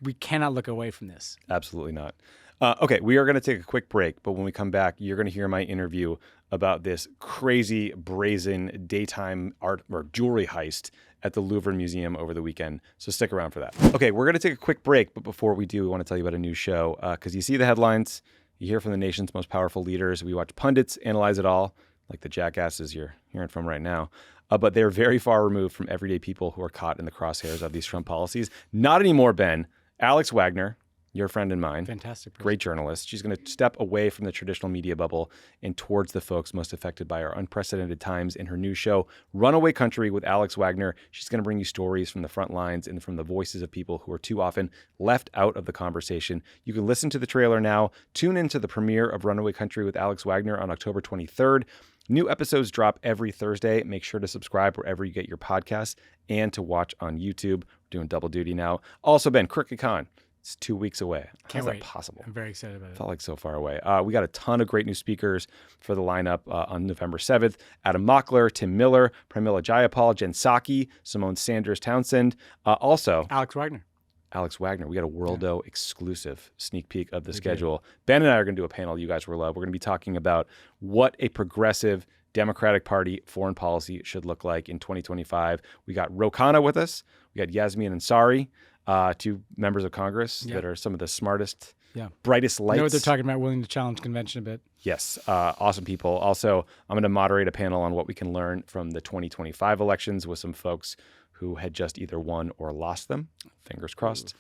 Speaker 2: we cannot look away from this.
Speaker 1: Absolutely not. Okay, we are going to take a quick break, but when we come back, you're going to hear my interview about this crazy, brazen daytime art or jewelry heist at the Louvre Museum over the weekend. So stick around for that. Okay, we're going to take a quick break, but before we do, we want to tell you about a new show because you see the headlines, you hear from the nation's most powerful leaders, we watch pundits analyze it all, like the jackasses you're hearing from right now. But they're very far removed from everyday people who are caught in the crosshairs of these Trump policies. Not anymore, Ben. Alex Wagner, your friend and mine.
Speaker 2: Fantastic person.
Speaker 1: Great journalist. She's going to step away from the traditional media bubble and towards the folks most affected by our unprecedented times in her new show, Runaway Country with Alex Wagner. She's going to bring you stories from the front lines and from the voices of people who are too often left out of the conversation. You can listen to the trailer now. Tune into the premiere of Runaway Country with Alex Wagner on October 23rd. New episodes drop every Thursday. Make sure to subscribe wherever you get your podcasts and to watch on YouTube. We're doing double duty now. Also, Ben, Crooked Con. It's 2 weeks away.
Speaker 2: Can't
Speaker 1: How's
Speaker 2: wait.
Speaker 1: that possible?
Speaker 2: I'm very excited about it.
Speaker 1: Felt like so far away. We got a ton of great new speakers for the lineup on November 7th. Adam Mockler, Tim Miller, Pramila Jayapal, Jen Psaki, Simone Sanders Townsend. Also,
Speaker 2: Alex Wagner.
Speaker 1: We got a Worldo exclusive sneak peek of the schedule. Ben and I are going to do a panel you guys will love. We're going to be talking about what a progressive Democratic Party foreign policy should look like in 2025. We got Rokana with us. We got Yasmin Ansari. Two members of Congress that are some of the smartest, brightest lights.
Speaker 2: You know what they're talking about, willing to challenge convention a bit.
Speaker 1: Yes, awesome people. Also, I'm going to moderate a panel on what we can learn from the 2025 elections with some folks who had just either won or lost them. Fingers crossed.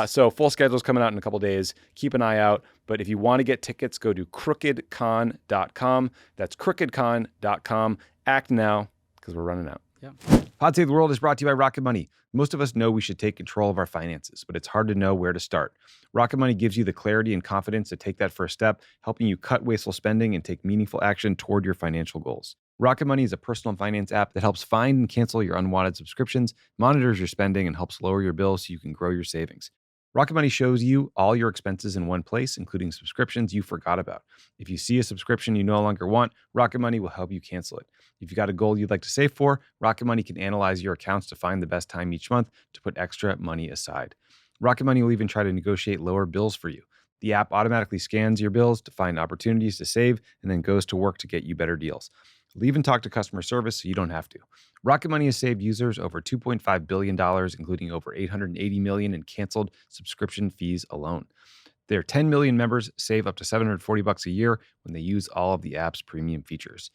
Speaker 1: So full schedule's coming out in a couple days. Keep an eye out. But if you want to get tickets, go to crookedcon.com. That's crookedcon.com. Act now because we're running out.
Speaker 2: Yeah.
Speaker 1: Pod Save the World is brought to you by Rocket Money. Most of us know we should take control of our finances, but it's hard to know where to start. Rocket Money gives you the clarity and confidence to take that first step, helping you cut wasteful spending and take meaningful action toward your financial goals. Rocket Money is a personal finance app that helps find and cancel your unwanted subscriptions, monitors your spending, and helps lower your bills so you can grow your savings. Rocket Money shows you all your expenses in one place, including subscriptions you forgot about. If you see a subscription you no longer want, Rocket Money will help you cancel it. If you got a goal you'd like to save for, Rocket Money can analyze your accounts to find the best time each month to put extra money aside. Rocket Money will even try to negotiate lower bills for you. The app automatically scans your bills to find opportunities to save and then goes to work to get you better deals. They'll even talk to customer service so you don't have to. Rocket Money has saved users over $2.5 billion, including over $880 million in canceled subscription fees alone. Their 10 million members save up to $740 a year when they use all of the app's premium features.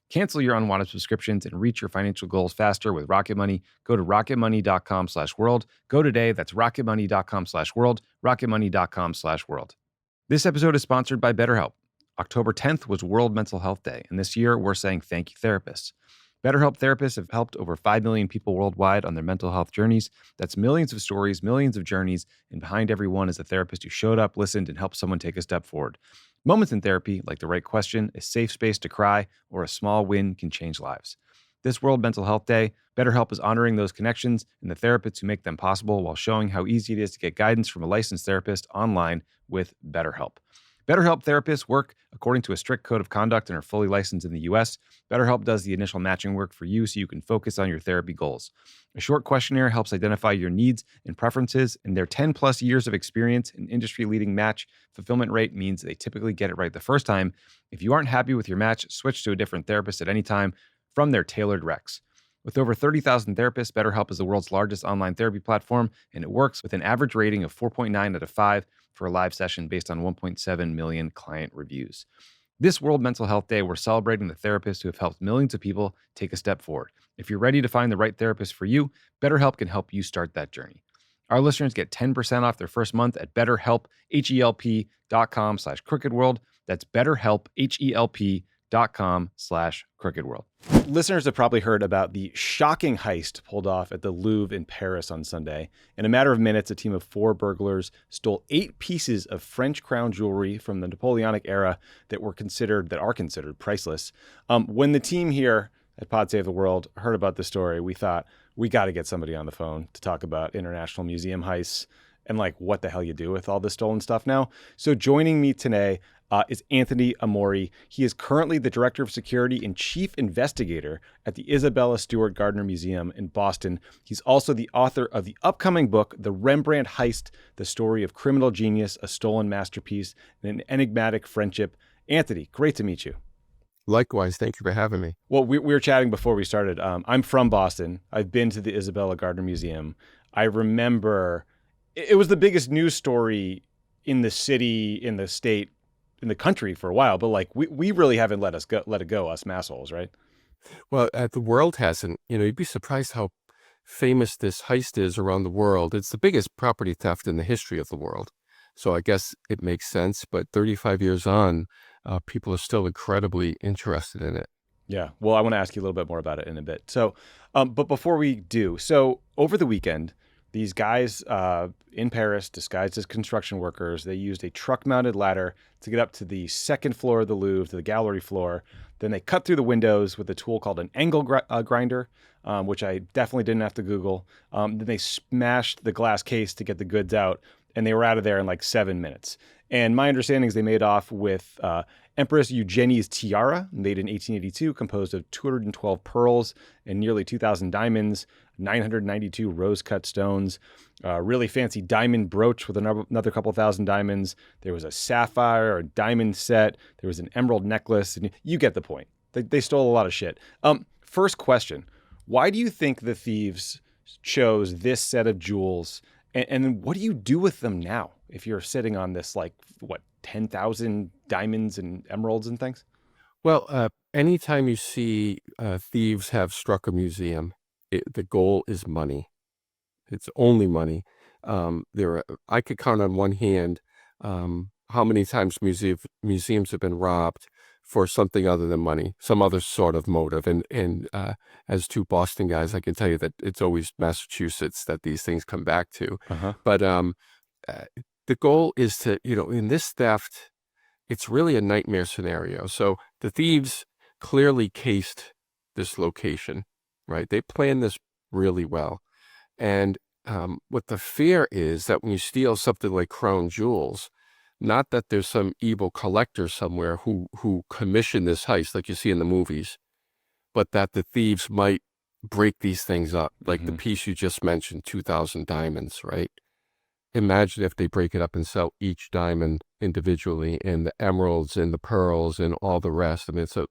Speaker 1: Cancel your unwanted subscriptions and reach your financial goals faster with Rocket Money. Go to rocketmoney.com/world. Go today. That's rocketmoney.com/world. rocketmoney.com/world. This episode is sponsored by BetterHelp. October 10th was World Mental Health Day, and this year we're saying thank you, therapists. BetterHelp therapists have helped over 5 million people worldwide on their mental health journeys. That's millions of stories, millions of journeys, and behind every one is a therapist who showed up, listened, and helped someone take a step forward. Moments in therapy, like the right question, a safe space to cry, or a small win can change lives. This World Mental Health Day, BetterHelp is honoring those connections and the therapists who make them possible while showing how easy it is to get guidance from a licensed therapist online with BetterHelp. BetterHelp therapists work according to a strict code of conduct and are fully licensed in the U.S. BetterHelp does the initial matching work for you so you can focus on your therapy goals. A short questionnaire helps identify your needs and preferences, and their 10-plus years of experience and industry-leading match fulfillment rate means they typically get it right the first time. If you aren't happy with your match, switch to a different therapist at any time from their tailored recs. With over 30,000 therapists, BetterHelp is the world's largest online therapy platform, and it works with an average rating of 4.9 out of 5 for a live session based on 1.7 million client reviews. This World Mental Health Day, we're celebrating the therapists who have helped millions of people take a step forward. If you're ready to find the right therapist for you, BetterHelp can help you start that journey. Our listeners get 10% off their first month at BetterHelp, HELP.com/crookedworld. That's BetterHelp, HELP.com/crookedworld. Listeners have probably heard about the shocking heist pulled off at the Louvre in Paris on Sunday. In a matter of minutes, a team of 4 burglars stole 8 pieces of French crown jewelry from the Napoleonic era that are considered priceless. When the team here at Pod Save the World heard about the story, we thought we got to get somebody on the phone to talk about international museum heists and like what the hell you do with all this stolen stuff now. So joining me today is Anthony Amore. He is currently the Director of Security and Chief Investigator at the Isabella Stewart Gardner Museum in Boston. He's also the author of the upcoming book, The Rembrandt Heist, the story of criminal genius, a stolen masterpiece, and an enigmatic friendship. Anthony, great to meet you.
Speaker 15: Likewise. Thank you for having me.
Speaker 1: Well, we were chatting before we started. I'm from Boston. I've been to the Isabella Gardner Museum. I remember it was the biggest news story in the city, in the state, in the country for a while. But like we really haven't let it go, us massholes, right?
Speaker 15: Well, the world hasn't. You'd be surprised how famous this heist is around the world. It's the biggest property theft in the history of the world. So I guess it makes sense. But 35 years on, people are still incredibly interested in it.
Speaker 1: Yeah. Well, I want to ask you a little bit more about it in a bit. So, but before we do, so over the weekend, these guys in Paris, disguised as construction workers, they used a truck-mounted ladder to get up to the second floor of the Louvre, to the gallery floor. Then they cut through the windows with a tool called an angle grinder, which I definitely didn't have to Google. Then they smashed the glass case to get the goods out, and they were out of there in like 7 minutes. And my understanding is they made off with Empress Eugenie's tiara, made in 1882, composed of 212 pearls and nearly 2,000 diamonds, 992 rose-cut stones, a really fancy diamond brooch with another couple thousand diamonds. There was a sapphire, a diamond set. There was an emerald necklace. And you get the point. They stole a lot of shit. First question, why do you think the thieves chose this set of jewels? And what do you do with them now if you're sitting on this, 10,000 diamonds and emeralds and things?
Speaker 15: Well, anytime you see thieves have struck a museum, the goal is money. It's only money. I could count on one hand how many times museums have been robbed for something other than money, some other sort of motive. And as two Boston guys, I can tell you that it's always Massachusetts that these things come back to.
Speaker 1: Uh-huh.
Speaker 15: But the goal is to, in this theft, it's really a nightmare scenario. So the thieves clearly cased this location, right? They planned this really well. And what the fear is that when you steal something like crown jewels, not that there's some evil collector somewhere who commissioned this heist like you see in the movies, but that the thieves might break these things up, like the piece you just mentioned, 2,000 diamonds, right? Imagine if they break it up and sell each diamond individually, and the emeralds and the pearls and all the rest. I mean, so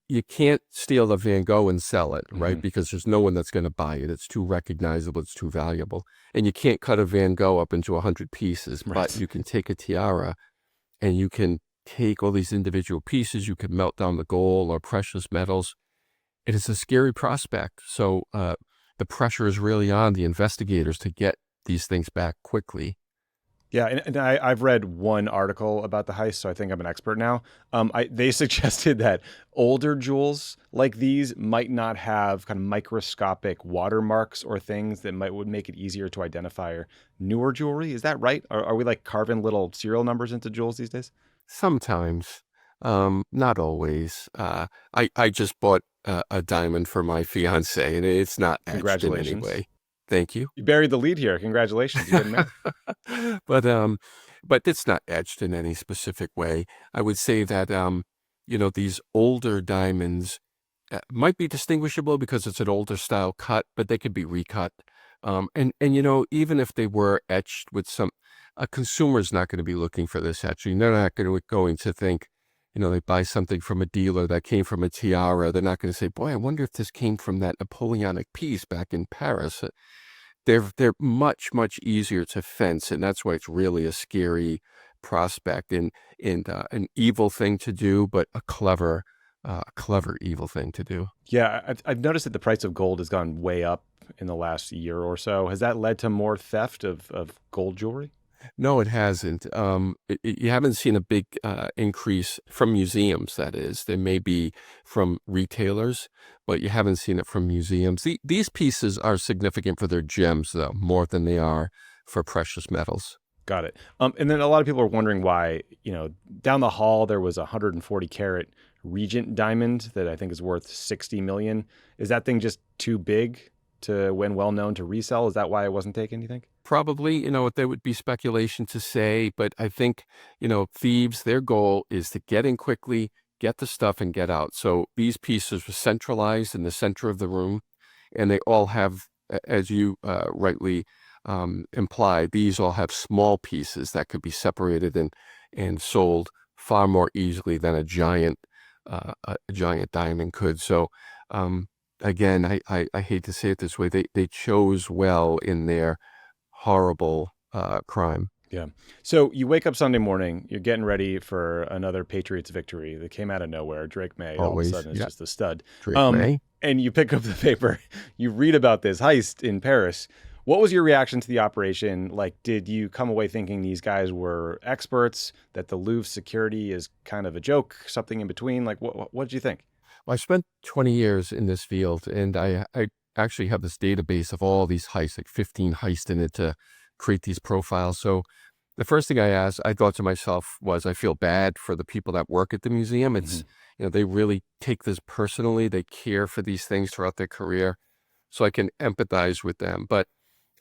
Speaker 15: you can't steal a Van Gogh and sell it, right? Because there's no one that's going to buy it. It's too recognizable. It's too valuable. And you can't cut a Van Gogh up into 100 pieces, but you can take a tiara and you can take all these individual pieces. You can melt down the gold or precious metals. It is a scary prospect. So the pressure is really on the investigators to get these things back quickly.
Speaker 1: Yeah, and I've read one article about the heist, so I think I'm an expert now. They suggested that older jewels like these might not have kind of microscopic watermarks or things that would make it easier to identify newer jewelry. Is that right? Are we like carving little serial numbers into jewels these days?
Speaker 15: Sometimes, not always. I just bought a diamond for my fiance, and it's not etched in any way. Thank you.
Speaker 1: You buried the lead here. Congratulations. You didn't know.
Speaker 15: But it's not etched in any specific way. I would say that, these older diamonds might be distinguishable because it's an older style cut, but they could be recut. And even if they were etched with a consumer's not going to be looking for this etching. They're not going to think, they buy something from a dealer that came from a tiara. They're not going to say, boy, I wonder if this came from that Napoleonic piece back in Paris. They're much, much easier to fence, and that's why it's really a scary prospect and an evil thing to do, but a clever evil thing to do.
Speaker 1: Yeah, I've noticed that the price of gold has gone way up in the last year or so. Has that led to more theft of gold jewelry?
Speaker 15: No, it hasn't. You haven't seen a big increase from museums, that is. There may be from retailers, but you haven't seen it from museums. These pieces are significant for their gems, though, more than they are for precious metals.
Speaker 1: Got it. And then a lot of people are wondering why, down the hall there was a 140 carat Regent diamond that I think is worth $60 million. Is that thing just too big when well known to resell? Is that why it wasn't taken, you think?
Speaker 15: Probably, there would be speculation to say, but I think, thieves, their goal is to get in quickly, get the stuff and get out. So these pieces were centralized in the center of the room, and they all have, as you rightly implied, these all have small pieces that could be separated and sold far more easily than a giant a giant diamond could. So again, I hate to say it this way, they chose well in their horrible crime.
Speaker 1: Yeah. So you wake up Sunday morning, you're getting ready for another Patriots victory that came out of nowhere. Drake May, all of a
Speaker 15: Always,
Speaker 1: sudden, it's
Speaker 15: yeah.
Speaker 1: just a stud.
Speaker 15: Drake May.
Speaker 1: And you pick up the paper, you read about this heist in Paris. What was your reaction to the operation? Like, did you come away thinking these guys were experts, that the Louvre security is kind of a joke, something in between? Like, what did you think?
Speaker 15: Well, I spent 20 years in this field, and I actually have this database of all these heists, like 15 heists in it to create these profiles. So the first thing I thought to myself was, I feel bad for the people that work at the museum. It's, they really take this personally. They care for these things throughout their career. So I can empathize with them. But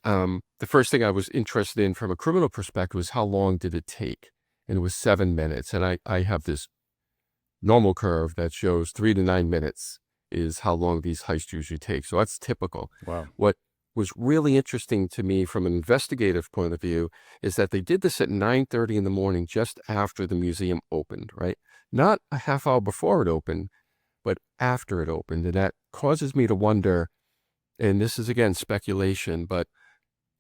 Speaker 15: the first thing I was interested in from a criminal perspective was how long did it take? And it was 7 minutes. And I have this normal curve that shows 3 to 9 minutes is how long these heists usually take. So that's typical.
Speaker 1: Wow.
Speaker 15: What was really interesting to me from an investigative point of view is that they did this at 9:30 in the morning, just after the museum opened, right? Not a half hour before it opened, but after it opened. And that causes me to wonder, and this is again speculation, but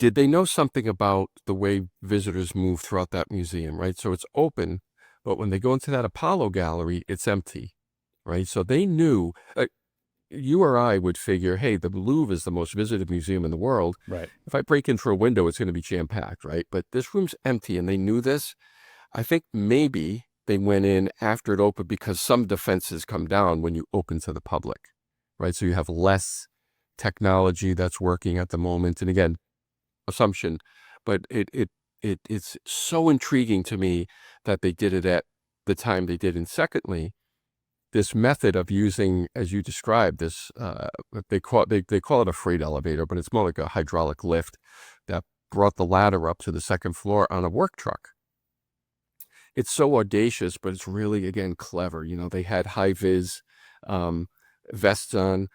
Speaker 15: did they know something about the way visitors move throughout that museum, right? So it's open, but when they go into that Apollo gallery, it's empty, right? So they knew, you or I would figure, hey, the Louvre is the most visited museum in the world.
Speaker 1: Right.
Speaker 15: If I break in for a window, it's going to be jam-packed, right? But this room's empty, and they knew this. I think maybe they went in after it opened because some defenses come down when you open to the public, right? So you have less technology that's working at the moment. And again, assumption, but it's so intriguing to me that they did it at the time they did. And secondly, this method of using, as you described, this they call it a freight elevator, but it's more like a hydraulic lift that brought the ladder up to the second floor on a work truck. It's so audacious, but it's really, again, clever. They had high-vis vests on,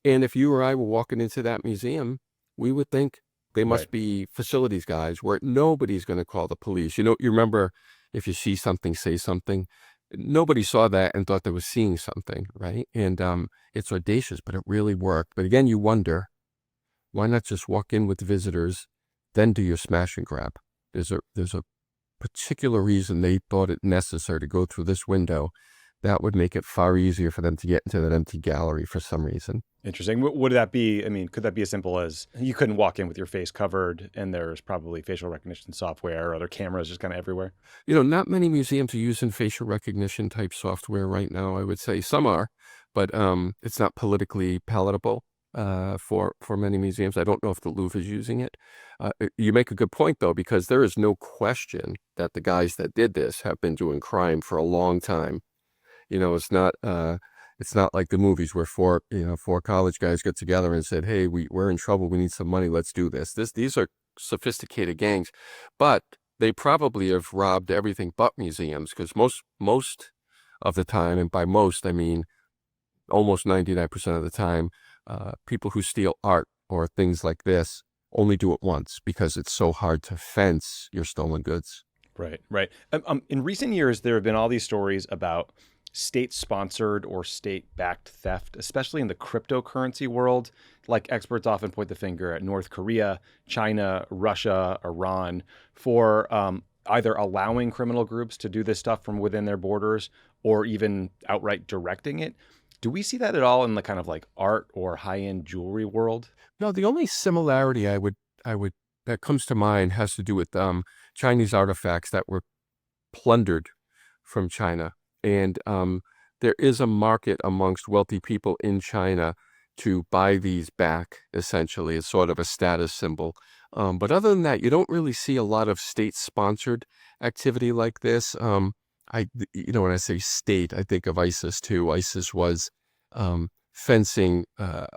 Speaker 15: and if you or I were walking into that museum, we would think they must be facilities guys, where nobody's going to call the police. You remember, if you see something, say something. Nobody saw that and thought they were seeing something, right? And it's audacious, but it really worked. But again, you wonder, why not just walk in with visitors, then do your smash and grab? There's a particular reason they thought it necessary to go through this window. That would make it far easier for them to get into that empty gallery for some reason.
Speaker 1: Interesting. Would that be, could that be as simple as you couldn't walk in with your face covered and there's probably facial recognition software or other cameras just kind of everywhere?
Speaker 15: Not many museums are using facial recognition type software right now. I would say some are, but it's not politically palatable for many museums. I don't know if the Louvre is using it. You make a good point, though, because there is no question that the guys that did this have been doing crime for a long time. It's not like the movies where four college guys get together and said, hey, we're in trouble. We need some money. Let's do this. These are sophisticated gangs, but they probably have robbed everything but museums, because most of the time, and by most, I mean almost 99% of the time, people who steal art or things like this only do it once because it's so hard to fence your stolen goods.
Speaker 1: Right. In recent years, there have been all these stories about state-sponsored or state-backed theft, especially in the cryptocurrency world. Like, experts often point the finger at North Korea, China, Russia, Iran for either allowing criminal groups to do this stuff from within their borders or even outright directing it. Do we see that at all in the kind of like art or high-end jewelry world?
Speaker 15: No, the only similarity I would that comes to mind has to do with Chinese artifacts that were plundered from China. And there is a market amongst wealthy people in China to buy these back, essentially. It's sort of a status symbol. But other than that, you don't really see a lot of state-sponsored activity like this. When I say state, I think of ISIS too. ISIS was fencing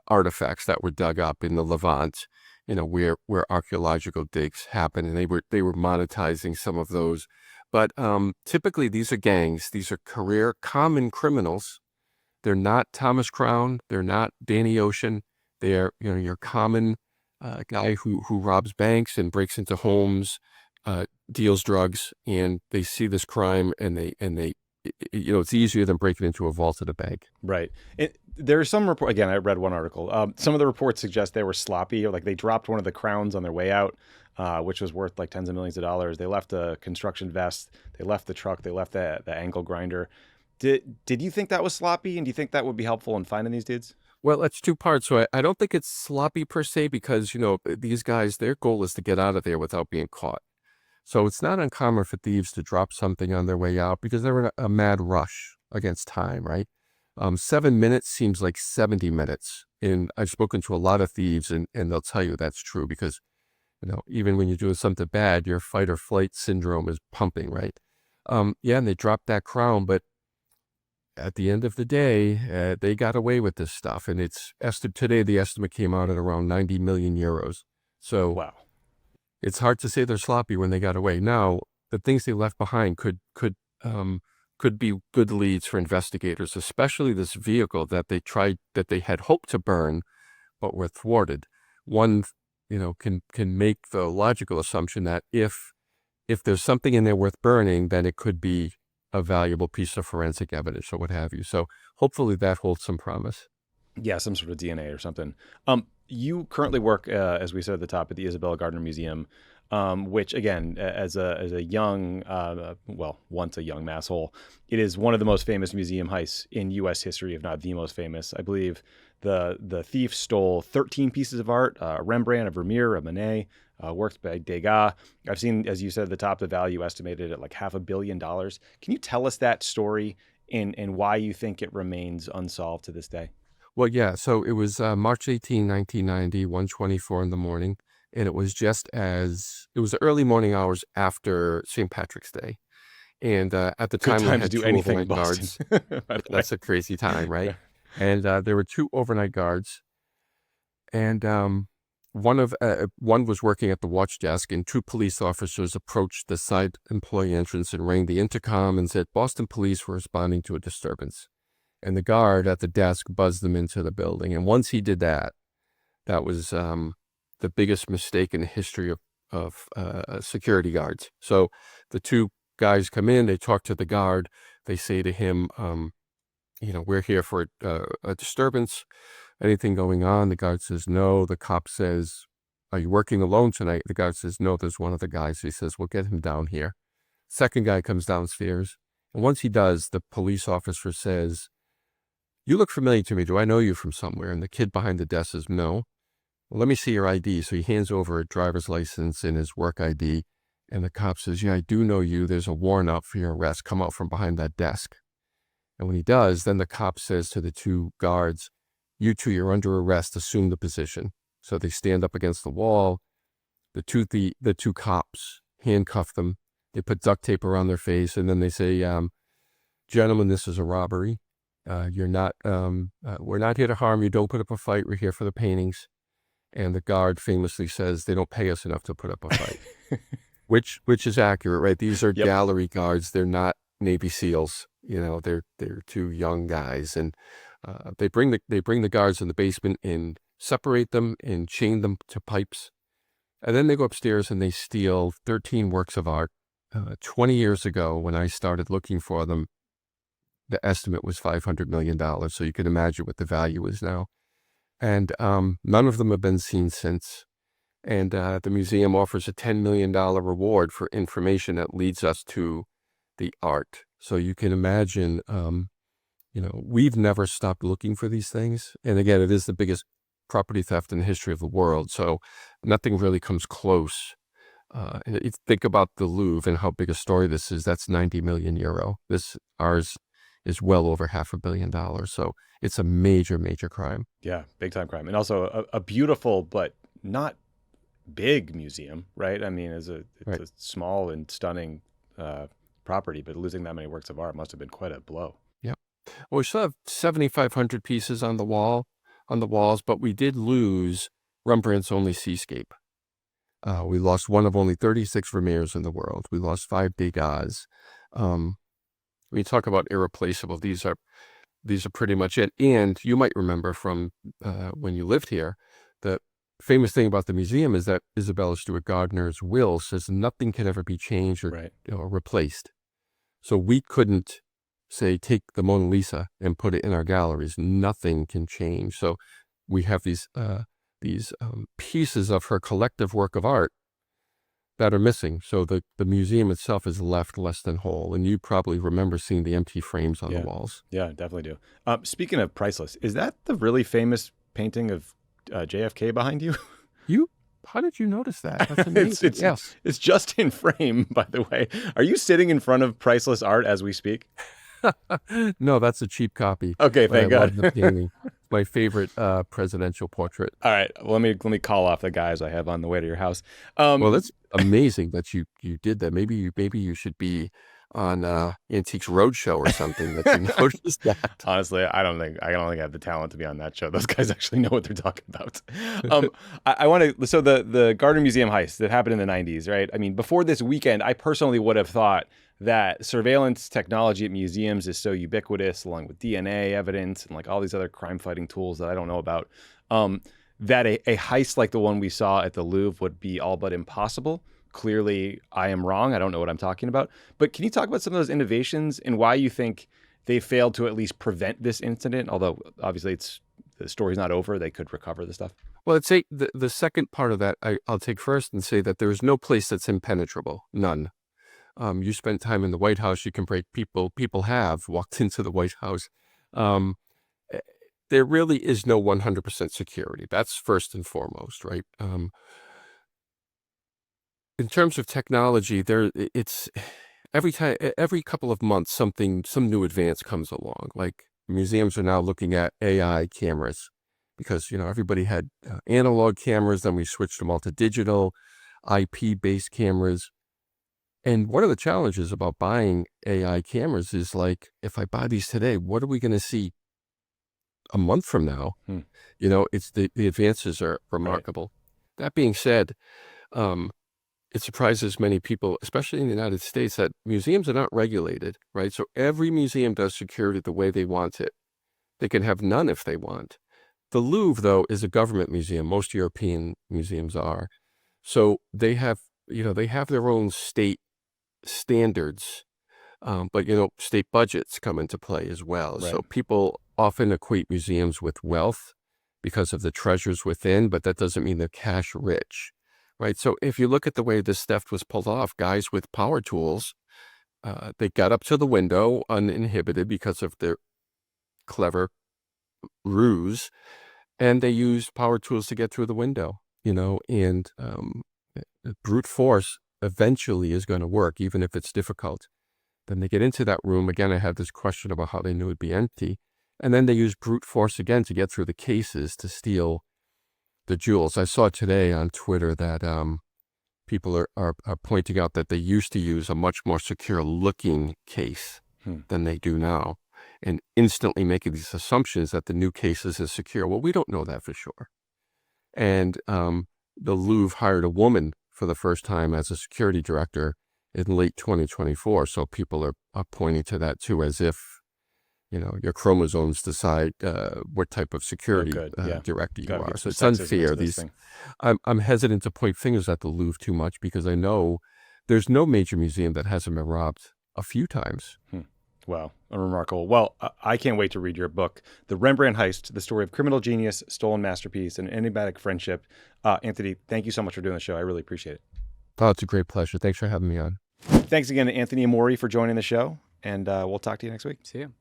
Speaker 15: artifacts that were dug up in the Levant, where archaeological digs happen, and they were monetizing some of those. But typically, these are gangs. These are career common criminals. They're not Thomas Crown. They're not Danny Ocean. They're your common guy who robs banks and breaks into homes, deals drugs, and they see this crime and they it's easier than breaking into a vault at a bank.
Speaker 1: Right. There's some report. Again, I read one article. Some of the reports suggest they were sloppy, or like they dropped one of the crowns on their way out, which was worth like tens of millions of dollars. They left a construction vest. They left the truck. They left the angle grinder. Did you think that was sloppy? And do you think that would be helpful in finding these dudes?
Speaker 15: Well, that's two parts. So I don't think it's sloppy per se, because, these guys, their goal is to get out of there without being caught. So it's not uncommon for thieves to drop something on their way out because they're in a mad rush against time, right? 7 minutes seems like 70 minutes. And I've spoken to a lot of thieves, and they'll tell you that's true because, even when you're doing something bad, your fight or flight syndrome is pumping, right? Yeah, and they dropped that crown, but at the end of the day, they got away with this stuff. And today the estimate came out at around 90 million euros. So
Speaker 1: wow.
Speaker 15: It's hard to say they're sloppy when they got away. Now, the things they left behind could be good leads for investigators, especially this vehicle that they had hoped to burn, but were thwarted. One, can make the logical assumption that if there's something in there worth burning, then it could be a valuable piece of forensic evidence or what have you. So hopefully that holds some promise.
Speaker 1: Yeah, some sort of DNA or something. You currently work, as we said at the top, at the Isabella Gardner Museum, which, again, as a young, once a young masshole, it is one of the most famous museum heists in U.S. history, if not the most famous. I believe the thief stole 13 pieces of art, a Rembrandt, a Vermeer, a Monet, works by Degas. I've seen, as you said at the top, the value estimated at like $500 million. Can you tell us that story and why you think it remains unsolved to this day?
Speaker 15: Well, yeah. So it was March 18, 1990, 1:24 in the morning. And it was the early morning hours after St. Patrick's Day. And at the time, we had two overnight guards. That's a crazy time, right? And there were two overnight guards. And one was working at the watch desk, and two police officers approached the side employee entrance and rang the intercom and said Boston police were responding to a disturbance. And the guard at the desk buzzed them into the building. And once he did that, that was the biggest mistake in the history of security guards. So the two guys come in, they talk to the guard, they say to him, we're here for a disturbance. Anything going on? The guard says no. The cop says, are you working alone tonight? The guard says no, there's one of the guys. He says, well, get him down here. Second guy comes downstairs. And once he does, the police officer says, you look familiar to me. Do I know you from somewhere? And the kid behind the desk says, no. Well, let me see your ID. So he hands over a driver's license and his work ID. And the cop says, yeah, I do know you. There's a warrant out for your arrest. Come out from behind that desk. And when he does, then the cop says to the two guards, you two, you're under arrest. Assume the position. So they stand up against the wall. The two cops handcuff them. They put duct tape around their face. And then they say, gentlemen, this is a robbery. We're not here to harm you. Don't put up a fight. We're here for the paintings. And the guard famously says they don't pay us enough to put up a fight, which is accurate, right? These are gallery guards. They're not Navy SEALs. They're two young guys, and they bring the guards in the basement and separate them and chain them to pipes, and then they go upstairs and they steal 13 works of art. 20 years ago, when I started looking for them, the estimate was $500 million. So you can imagine what the value is now. And none of them have been seen since. And the museum offers a $10 million reward for information that leads us to the art. So you can imagine, we've never stopped looking for these things. And again, it is the biggest property theft in the history of the world. So nothing really comes close. And if you think about the Louvre and how big a story this is, that's 90 million euro. Ours is well over $500 million. So it's a major, major crime.
Speaker 1: Yeah, big time crime. And also a beautiful but not big museum, right? I mean, it's a small and stunning property, but losing that many works of art must have been quite a blow.
Speaker 15: Yeah. Well, we still have 7,500 pieces on the walls, but we did lose Rembrandt's only seascape. We lost one of only 36 Vermeers in the world. We lost 5 Degas. When you talk about irreplaceable, these are pretty much it. And you might remember from when you lived here, the famous thing about the museum is that Isabella Stewart Gardner's will says nothing can ever be changed or replaced. So we couldn't say, take the Mona Lisa and put it in our galleries, nothing can change. So we have these pieces of her collective work of art that are missing. So the museum itself is left less than whole. And you probably remember seeing the empty frames on the walls.
Speaker 1: Yeah, definitely do. Speaking of priceless, is that the really famous painting of JFK behind you?
Speaker 15: How did you notice that? That's amazing. Yes.
Speaker 1: It's just in frame, by the way. Are you sitting in front of priceless art as we speak?
Speaker 15: No, that's a cheap copy.
Speaker 1: Okay, thank God.
Speaker 15: Love the painting. My favorite presidential portrait.
Speaker 1: All right, well, let me call off the guys I have on the way to your house.
Speaker 15: Well, that's amazing that you did that. Maybe you should be on Antiques Roadshow or something that you noticed that.
Speaker 1: Honestly, I don't think I have the talent to be on that show. Those guys actually know what they're talking about. I want to. So the Garden Museum heist that happened in the 90s, right? I mean, before this weekend, I personally would have thought that surveillance technology at museums is so ubiquitous, along with DNA evidence and like all these other crime-fighting tools that I don't know about, that a heist like the one we saw at the Louvre would be all but impossible. Clearly, I am wrong. I don't know what I'm talking about. But can you talk about some of those innovations and why you think they failed to at least prevent this incident? Although, obviously, the story's not over. They could recover the stuff.
Speaker 15: Well, I'd say the second part of that, I'll take first and say that there is no place that's impenetrable. None. You spent time in the White House, you can break people. People have walked into the White House. There really is no 100% security. That's first and foremost, right? In terms of technology, it's every couple of months, some new advance comes along. Like museums are now looking at AI cameras because, everybody had analog cameras, then we switched them all to digital, IP-based cameras. And one of the challenges about buying AI cameras is like, if I buy these today, what are we going to see a month from now? It's the advances are remarkable. Right. That being said, it surprises many people, especially in the United States, that museums are not regulated, right? So every museum does security the way they want it. They can have none if they want. The Louvre, though, is a government museum. Most European museums are. So they have their own state standards, but state budgets come into play as well. Right. So people often equate museums with wealth because of the treasures within, but that doesn't mean they're cash rich, right? So if you look at the way this theft was pulled off, guys with power tools, they got up to the window uninhibited because of their clever ruse, and they used power tools to get through the window, and brute force eventually is going to work, even if it's difficult. Then they get into that room. Again, I had this question about how they knew it'd be empty. And then they use brute force again to get through the cases to steal the jewels. I saw today on Twitter that people are pointing out that they used to use a much more secure looking case than they do now, and instantly making these assumptions that the new case is secure. Well, we don't know that for sure. And the Louvre hired a woman for the first time as a security director in late 2024. So people are pointing to that too, as if, your chromosomes decide what type of security director you are. So it's unfair. I'm hesitant to point fingers at the Louvre too much because I know there's no major museum that hasn't been robbed a few times.
Speaker 1: Wow, remarkable. Well, I can't wait to read your book, The Rembrandt Heist, the story of criminal genius, stolen masterpiece, and enigmatic friendship. Anthony, thank you so much for doing the show. I really appreciate it.
Speaker 15: Oh, it's a great pleasure. Thanks for having me on.
Speaker 1: Thanks again to Anthony Amore for joining the show, and we'll talk to you next week.
Speaker 2: See you.